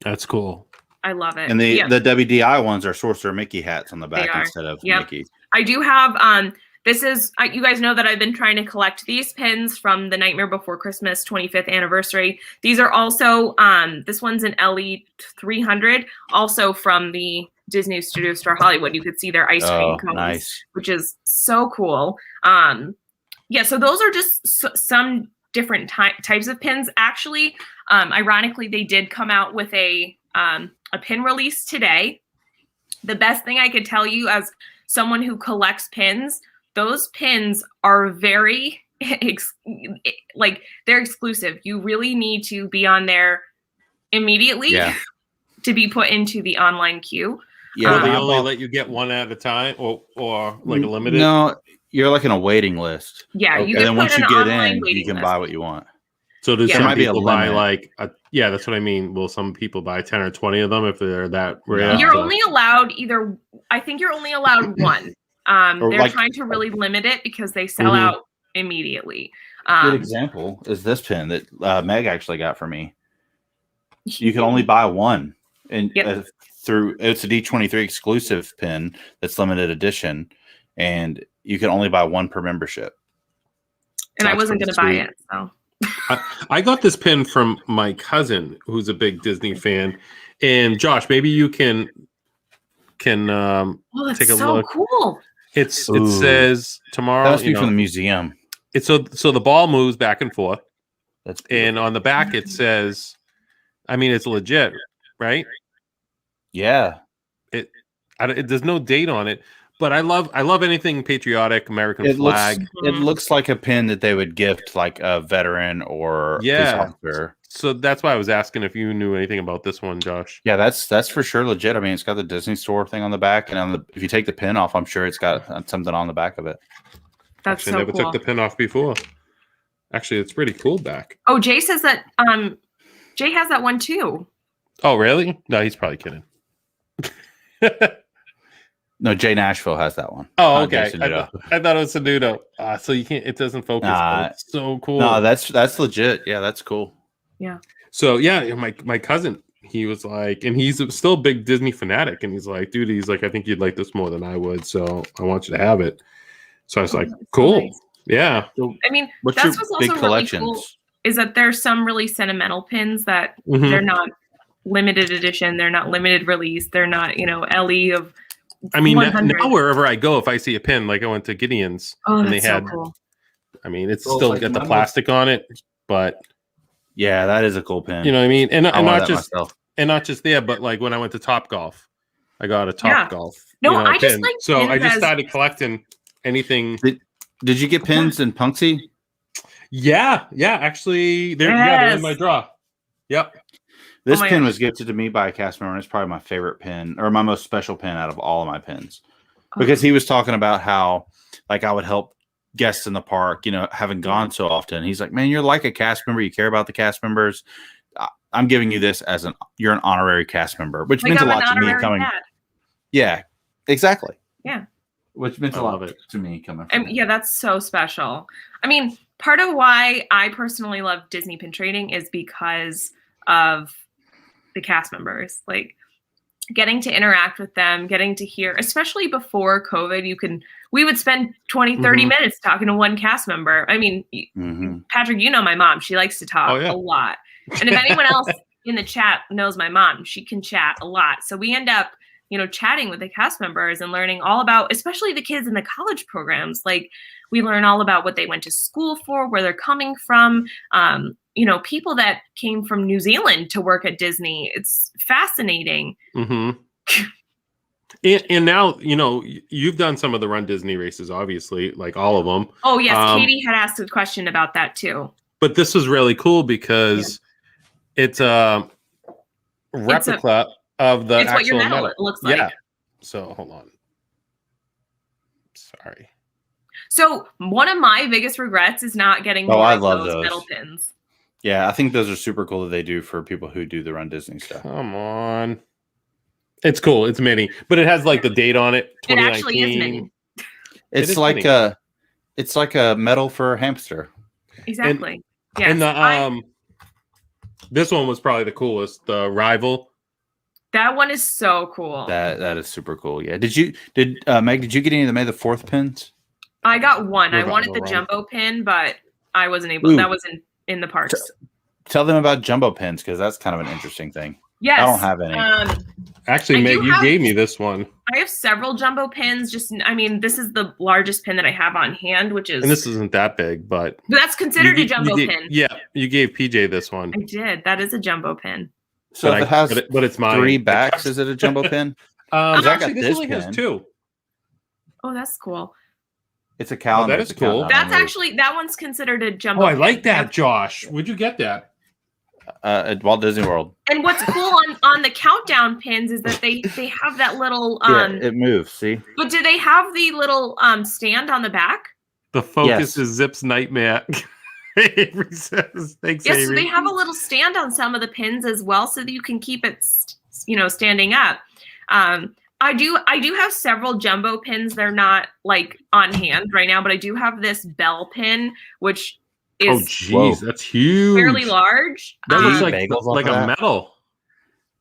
That's cool. I love it. And the WDI ones are Sorcerer Mickey hats on the back instead of Mickey. I do have this is you guys know that I've been trying to collect these pins from the Nightmare Before Christmas 25th anniversary. These are also this one's an LE 300, also from the Disney Studio Store Hollywood. You could see their ice cream cones, which is so cool. So those are just some different types of pins. Actually, ironically, they did come out with a pin release today. The best thing I could tell you as someone who collects pins, those pins are very they're exclusive. You really need to be on there immediately to be put into the online queue. Yeah, they only let you get one at a time, or like a limited. No, you're like in a waiting list. Yeah, you and then once you get in, you can buy what you want. So does some people buy that's what I mean. Will some people buy 10 or 20 of them if they're that rare? You're only allowed I think you're only allowed one. They're trying to really limit it because they sell out immediately. Good example is this pin that Meg actually got for me. You can only buy one, and through it's a D23 exclusive pin that's limited edition, and you can only buy one per membership. And I wasn't going to buy it, so. I got this pin from my cousin, who's a big Disney fan, and Josh, maybe you can take a look. Cool. It says tomorrow. That must be from the museum. It's so the ball moves back and forth. And on the back it says, I mean, it's legit, right? Yeah. There's no date on it, but I love anything patriotic, American flag. It looks like a pin that they would gift like a veteran or police officer. So that's why I was asking if you knew anything about this one, Josh. Yeah, that's for sure legit. I mean, it's got the Disney Store thing on the back, and if you take the pin off, I'm sure it's got something on the back of it. That's Actually, never took the pin off before. Actually, it's pretty cool back. Oh, Jay says that Jay has that one too. Oh, really? No, he's probably kidding. No, Jay Nashville has that one. Oh, okay. Jason I Nudo. thought it was Sanudo. So you can't. It doesn't focus. But it's so cool. No, that's legit. Yeah, that's cool. Yeah. So yeah, my cousin, he was like, and he's still a big Disney fanatic, and he's like, dude, he's like, I think you'd like this more than I would, so I want you to have it. So I was like, cool, so nice. Yeah. I mean, what's that's your what's big also collections? really cool is that there's some really sentimental pins that Mhm. they're not limited edition, they're not limited release, they're not, LE of. I mean, 100. now wherever I go, if I see a pin, like I went to Gideon's, Oh, and that's they had, so cool. I mean, it's Well, still like got the mine plastic on it, but Yeah, that is a cool pin. you know what I mean, and I want not that just myself. and not just there, but like when I went to Top Golf, I got a Top Golf. No, I just pin. like So I pins just as- started collecting anything. Did you get pins in Punksy? Yeah, actually, they're they're in my draw. Yep. This my pin gosh. was gifted to me by a cast member, and it's probably my favorite pin, or my most special pin out of all of my pins. Because he was talking about how, like, I would help guests in the park, having gone so often. He's like, man, you're like a cast member. You care about the cast members. I'm giving you this as you're an honorary cast member, which means a lot to me coming. Dad. Yeah, exactly. Yeah. Which means I a love lot it. to me coming from. Yeah, that's so special. I mean, part of why I personally love Disney pin trading is because of the cast members. Like, getting to interact with them, getting to hear, especially before COVID, we would spend 20, 30 minutes talking to one cast member. I mean, Patrick, my mom, she likes to talk a lot. And if anyone else in the chat knows my mom, she can chat a lot. So we end up, chatting with the cast members and learning all about, especially the kids in the college programs. Like, we learn all about what they went to school for, where they're coming from, people that came from New Zealand to work at Disney. It's fascinating. Mm-hmm. And now, you've done some of the Run Disney races, obviously, like all of them. Oh, yes. Katie had asked a question about that, too. But this was really cool because it's a replica of the it's actual what your medal medal. looks like. Yeah. So, hold on. Sorry. So, one of my biggest regrets is not getting more I of love those those medal pins. Yeah, I think those are super cool that they do for people who do the Run Disney stuff. Come on. It's cool. It's mini, but it has like the date on it. It actually is mini. It's like a medal for a hamster. Exactly. And this one was probably the coolest. The rival. That one is so cool. That is super cool. Yeah. Did Meg? Did you get any of the May the 4th pins? I got one. I wanted the jumbo pin, but I wasn't able. That was in the parks. Tell them about jumbo pins because that's kind of an interesting thing. Yes. I don't have any. Actually, Meg, you gave me this one. I have several jumbo pins. This is the largest pin that I have on hand, which is. And this isn't that big, but that's considered a jumbo pin. Yeah, you gave PJ this one. I did. That is a jumbo pin. So if it has but it's mine. 3 backs, is it a jumbo pin? Actually, this only has 2. Oh, that's cool. It's a calendar. Oh, that is cool. That's actually, that one's considered a jumbo. Oh, I like that, Josh. Where'd you get that? At Walt Disney World. And what's cool on the countdown pins is that they have that little it moves. See, but do they have the little stand on the back? The focus is Zip's nightmare. Avery says, thanks, yes, Avery. so they have a little stand on some of the pins as well, so that you can keep it, standing up. I do have several jumbo pins. They're not like on hand right now, but I do have this bell pin, which is that's huge. fairly large. That looks like a medal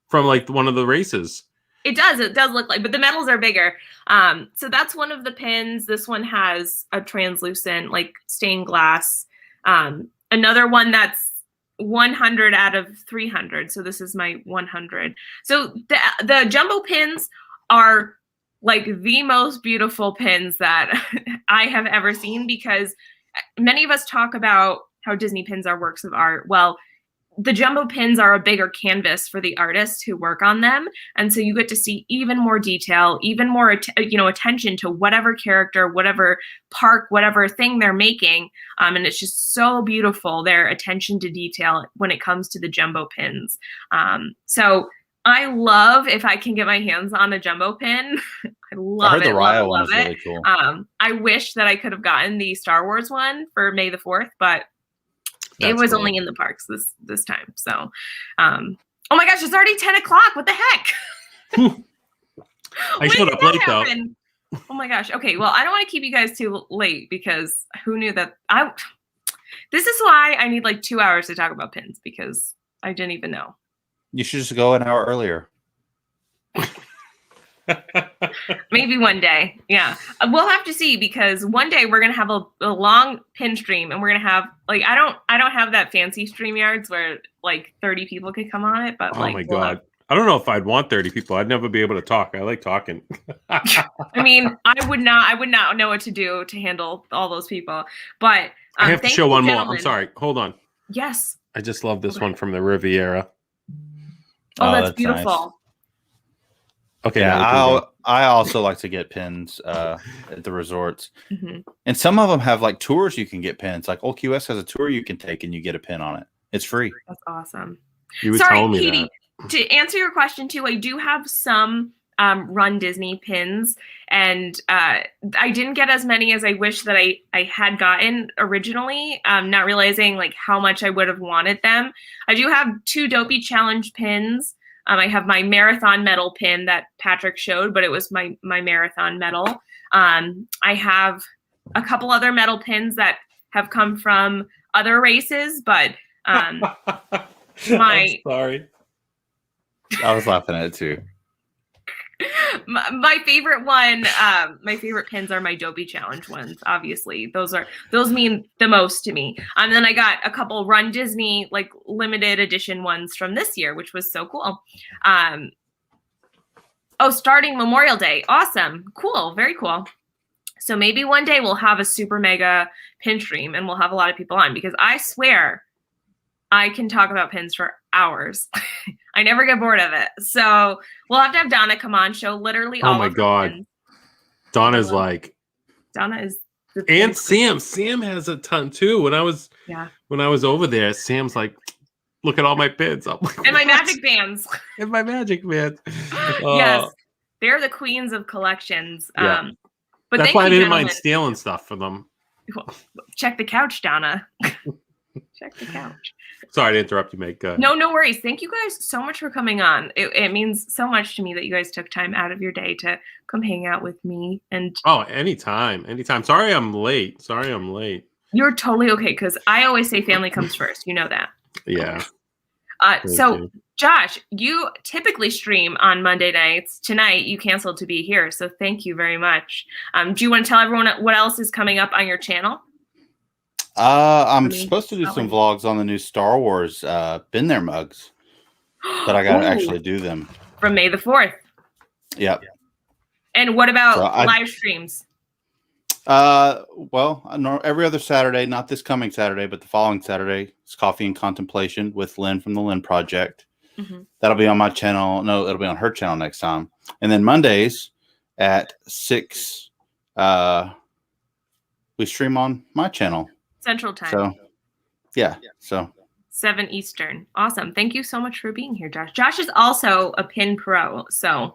from like one of the races. It does look like, but the medals are bigger. So that's one of the pins. This one has a translucent, like, stained glass. Another one that's 100 out of 300. So this is my 100. So the jumbo pins are like the most beautiful pins that I have ever seen, because many of us talk about how Disney pins are works of art. Well, the jumbo pins are a bigger canvas for the artists who work on them. And so you get to see even more detail, even more, attention to whatever character, whatever park, whatever thing they're making. And it's just so beautiful, their attention to detail when it comes to the jumbo pins. So I love if I can get my hands on a jumbo pin. I love it. The Raya one love is it. really cool. I wish that I could have gotten the Star Wars one for May the 4th, but it was only in the parks this time. So Oh my gosh, it's already 10 o'clock. What the heck? I showed up late though. Oh my gosh. Okay, well, I don't want to keep you guys too late because who knew that this is why I need like 2 hours to talk about pins because I didn't even know. You should just go an hour earlier. Maybe one day. Yeah. We'll have to see because one day we're going to have a long pin stream and we're going to have like I don't have that fancy StreamYards where like 30 people could come on it, but oh like my God. I don't know if I'd want 30 people. I'd never be able to talk. I like talking. I mean, I would not know what to do to handle all those people. But I have to show one more. I'm sorry. Hold on. Yes. I just love this one from the Riviera. Oh, that's beautiful. Nice. Okay. Yeah, I also like to get pins at the resorts. And some of them have like tours you can get pins. Like Old Key West has a tour you can take and you get a pin on it. It's free. That's awesome. You would tell me Katie, that. To answer your question too, I do have some Run Disney pins, and I didn't get as many as I wish that I had gotten originally, not realizing like how much I would have wanted them. I do have 2 Dopey Challenge pins. I have my marathon medal pin that Patrick showed, but it was my marathon medal. I have a couple other medal pins that have come from other races, but I'm sorry. I was laughing at it too. My favorite one, my favorite pins are my Dopey Challenge ones. Obviously, those mean the most to me. And then I got a couple Run Disney like limited edition ones from this year, which was so cool. Starting Memorial Day, awesome, cool, very cool. So maybe one day we'll have a super mega pin stream and we'll have a lot of people on because I swear I can talk about pins for hours. I never get bored of it. So we'll have to have Donna come on, show literally all of her pins. Oh my God. Donna's like. Donna is. And Sam has a ton too. When I was over there, Sam's like, look at all my pins. I'm like, and my magic bands. And my magic bands. Yes. They're the queens of collections. Yeah. But that's why I didn't mind stealing stuff from them. Well, check the couch, Donna. Check the couch. Sorry to interrupt you, Meg. No worries. Thank you guys so much for coming on. It means so much to me that you guys took time out of your day to come hang out with me. And anytime. Sorry I'm late. You're totally okay because I always say family comes first. You know that. Yeah. So Josh, you typically stream on Monday nights. Tonight you canceled to be here, so thank you very much. Do you want to tell everyone what else is coming up on your channel? I'm supposed to do some vlogs on the new Star Wars Been There mugs, but I gotta actually do them from May the 4th. Yep. And what about live streams? Well, every other Saturday, not this coming Saturday, but the following Saturday, it's Coffee and Contemplation with Lynn from the Lynn Project. That'll be on my channel. No, it'll be on her channel next time. And then Mondays at 6, we stream on my channel. Central Time. So, yeah. So 7 Eastern. Awesome. Thank you so much for being here, Josh. Josh is also a pin pro, so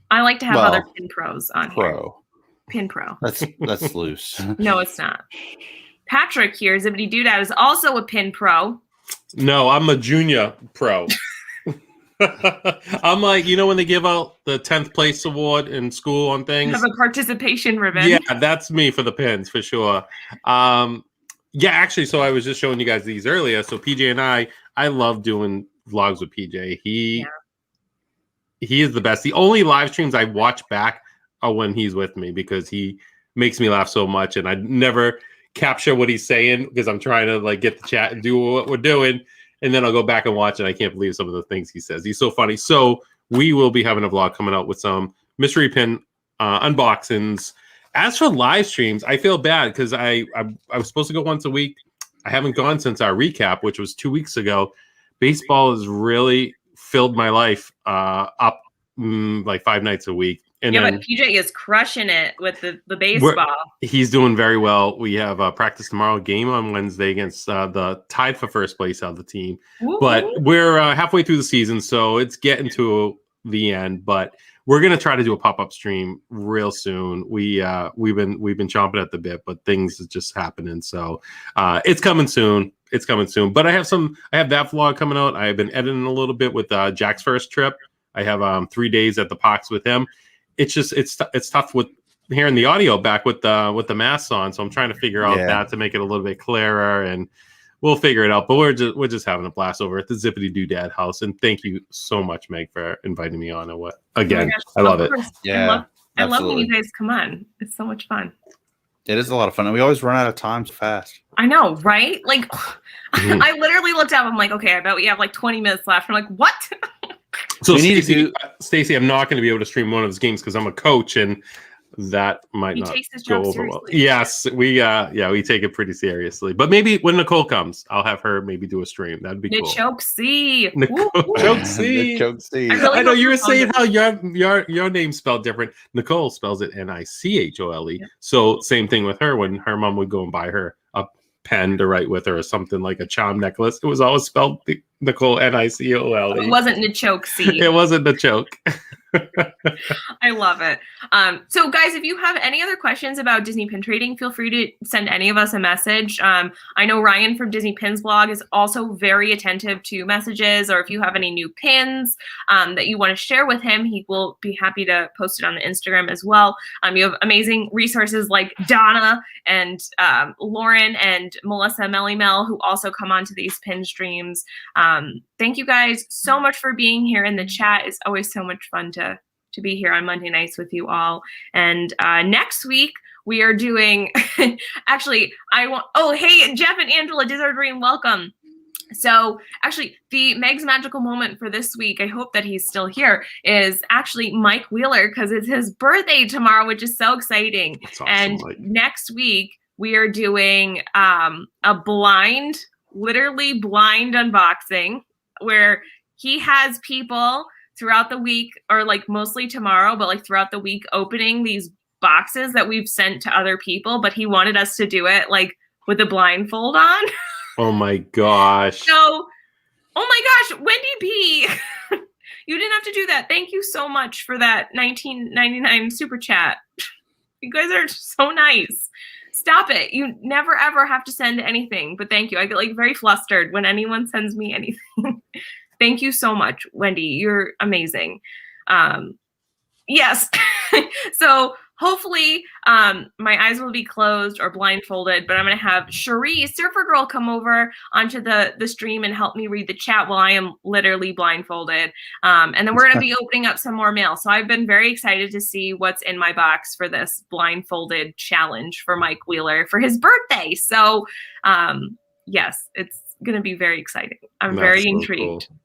I like to have other pin pros on here. Pin pro. That's loose. No, it's not. Patrick here, Zippity Doodad, is also a pin pro. No, I'm a junior pro. I'm like, when they give out the 10th place award in school on things. You have a participation ribbon. Yeah, that's me for the pins for sure. Yeah, actually, so I was just showing you guys these earlier. So PJ and I love doing vlogs with PJ. He is the best. The only live streams I watch back are when he's with me because he makes me laugh so much, and I never capture what he's saying because I'm trying to like get the chat and do what we're doing, and then I'll go back and watch, and I can't believe some of the things he says. He's so funny. So we will be having a vlog coming out with some mystery pin unboxings. As for live streams, I feel bad because I was supposed to go once a week. I haven't gone since our recap, which was 2 weeks ago. Baseball has really filled my life up like 5 nights a week. And but PJ is crushing it with the baseball. He's doing very well. We have practice tomorrow, game on Wednesday against the tied for first place out of the team. Ooh. But we're halfway through the season, so it's getting to the end. But we're gonna try to do a pop-up stream real soon. We've been chomping at the bit, but things are just happening. So it's coming soon. it's coming soon. But I have that vlog coming out. I've been editing a little bit with Jack's first trip. I have 3 days at the Pox with him. It's just it's tough with hearing the audio back with the masks on. So I'm trying to figure out that to make it a little bit clearer, and we'll figure it out. But we're just having a blast over at the Zippity Doodad house. And thank you so much, Meg, for inviting me on. Again, I love it. Yeah, I love when you guys come on. It's so much fun. It is a lot of fun, and we always run out of time so fast. I know, right? Like, I literally looked up. I'm like, okay, I bet we have like 20 minutes left. I'm like, what? So Stacey, I'm not going to be able to stream one of his games because I'm a coach, and that might not go over well. Yes, we take it pretty seriously. But maybe when Nicole comes, I'll have her maybe do a stream. That'd be cool. Nichokesy. I know you were saying how your name's spelled different. Nicole spells it Nichole. Yeah. So same thing with her. When her mom would go and buy her a pen to write with her or something like a charm necklace, it was always spelled Nicole Nicole. It wasn't Nichokesy. It wasn't Nichoke. I love it. So guys, if you have any other questions about Disney pin trading, feel free to send any of us a message. I know Ryan from Disney Pins blog is also very attentive to messages, or if you have any new pins that you want to share with him, he will be happy to post it on the Instagram as well. You have amazing resources like Donna and Lauren and Melissa Melly-Mel, who also come onto these pin streams. Thank you guys so much for being here in the chat. It's always so much fun to be here on Monday nights with you all. And next week we are doing, actually, hey, Jeff and Angela, Dizzard Dream, welcome. So actually the Meg's magical moment for this week, I hope that he's still here, is actually Mike Wheeler, because it's his birthday tomorrow, which is so exciting. Awesome, and Mike. Next week we are doing a literally blind unboxing, where he has people throughout the week, or like mostly tomorrow, but like throughout the week, opening these boxes that we've sent to other people, but he wanted us to do it like with a blindfold on. Oh my gosh. So, oh my gosh, Wendy P. You didn't have to do that. Thank you so much for that $19.99 super chat. You guys are so nice. Stop it. You never ever have to send anything, but thank you. I get like very flustered when anyone sends me anything. Thank you so much, Wendy. You're amazing. Yes. So hopefully my eyes will be closed or blindfolded, but I'm going to have Cherie, Surfer Girl, come over onto the stream and help me read the chat while I am literally blindfolded. And then we're going to be opening up some more mail. So I've been very excited to see what's in my box for this blindfolded challenge for Mike Wheeler for his birthday. So yes, it's going to be very exciting. I'm very intrigued. Cool.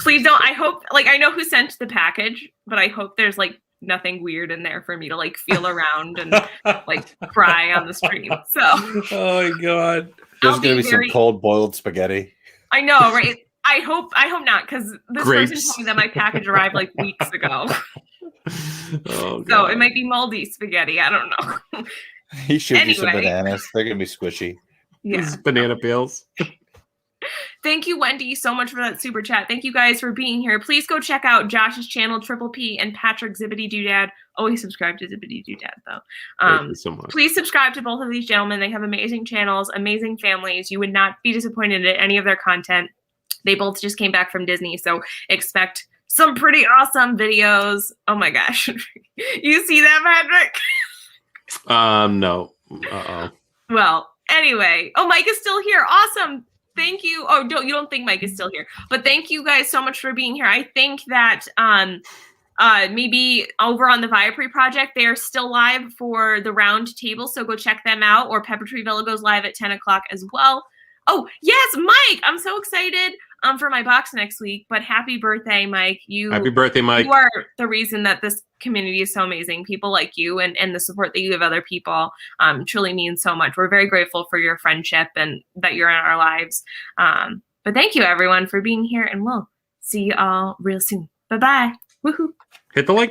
Please don't. I hope, like, I know who sent the package, but I hope there's like nothing weird in there for me to like feel around and like cry on the stream. So, oh my God, there's gonna be some cold boiled spaghetti. I know, right? I hope not, because this person told me that my package arrived like weeks ago. Oh, so it might be moldy spaghetti. I don't know. He showed you some bananas. They're gonna be squishy. Yeah, banana peels. Thank you, Wendy, so much for that super chat. Thank you guys for being here. Please go check out Josh's channel, Triple P, and Patrick Zippity Doodad. Always subscribe to Zippity Doodad, though. Thank you so much. Please subscribe to both of these gentlemen. They have amazing channels, amazing families. You would not be disappointed at any of their content. They both just came back from Disney, so expect some pretty awesome videos. Oh my gosh. You see that, Patrick? No. Uh-oh. Well, anyway. Oh, Mike is still here. Awesome. Thank you. Oh, you don't think Mike is still here, but thank you guys so much for being here. I think that maybe over on the Viapree project, they are still live for the round table, so go check them out. Or Pepper Tree Villa goes live at 10 o'clock as well. Oh yes, Mike! I'm so excited for my box next week. But happy birthday, Mike! Happy birthday, Mike! You are the reason that this community is so amazing. People like you and the support that you give other people truly means so much. We're very grateful for your friendship and that you're in our lives. But thank you, everyone, for being here, and we'll see you all real soon. Bye-bye. Woohoo! Hit the like button.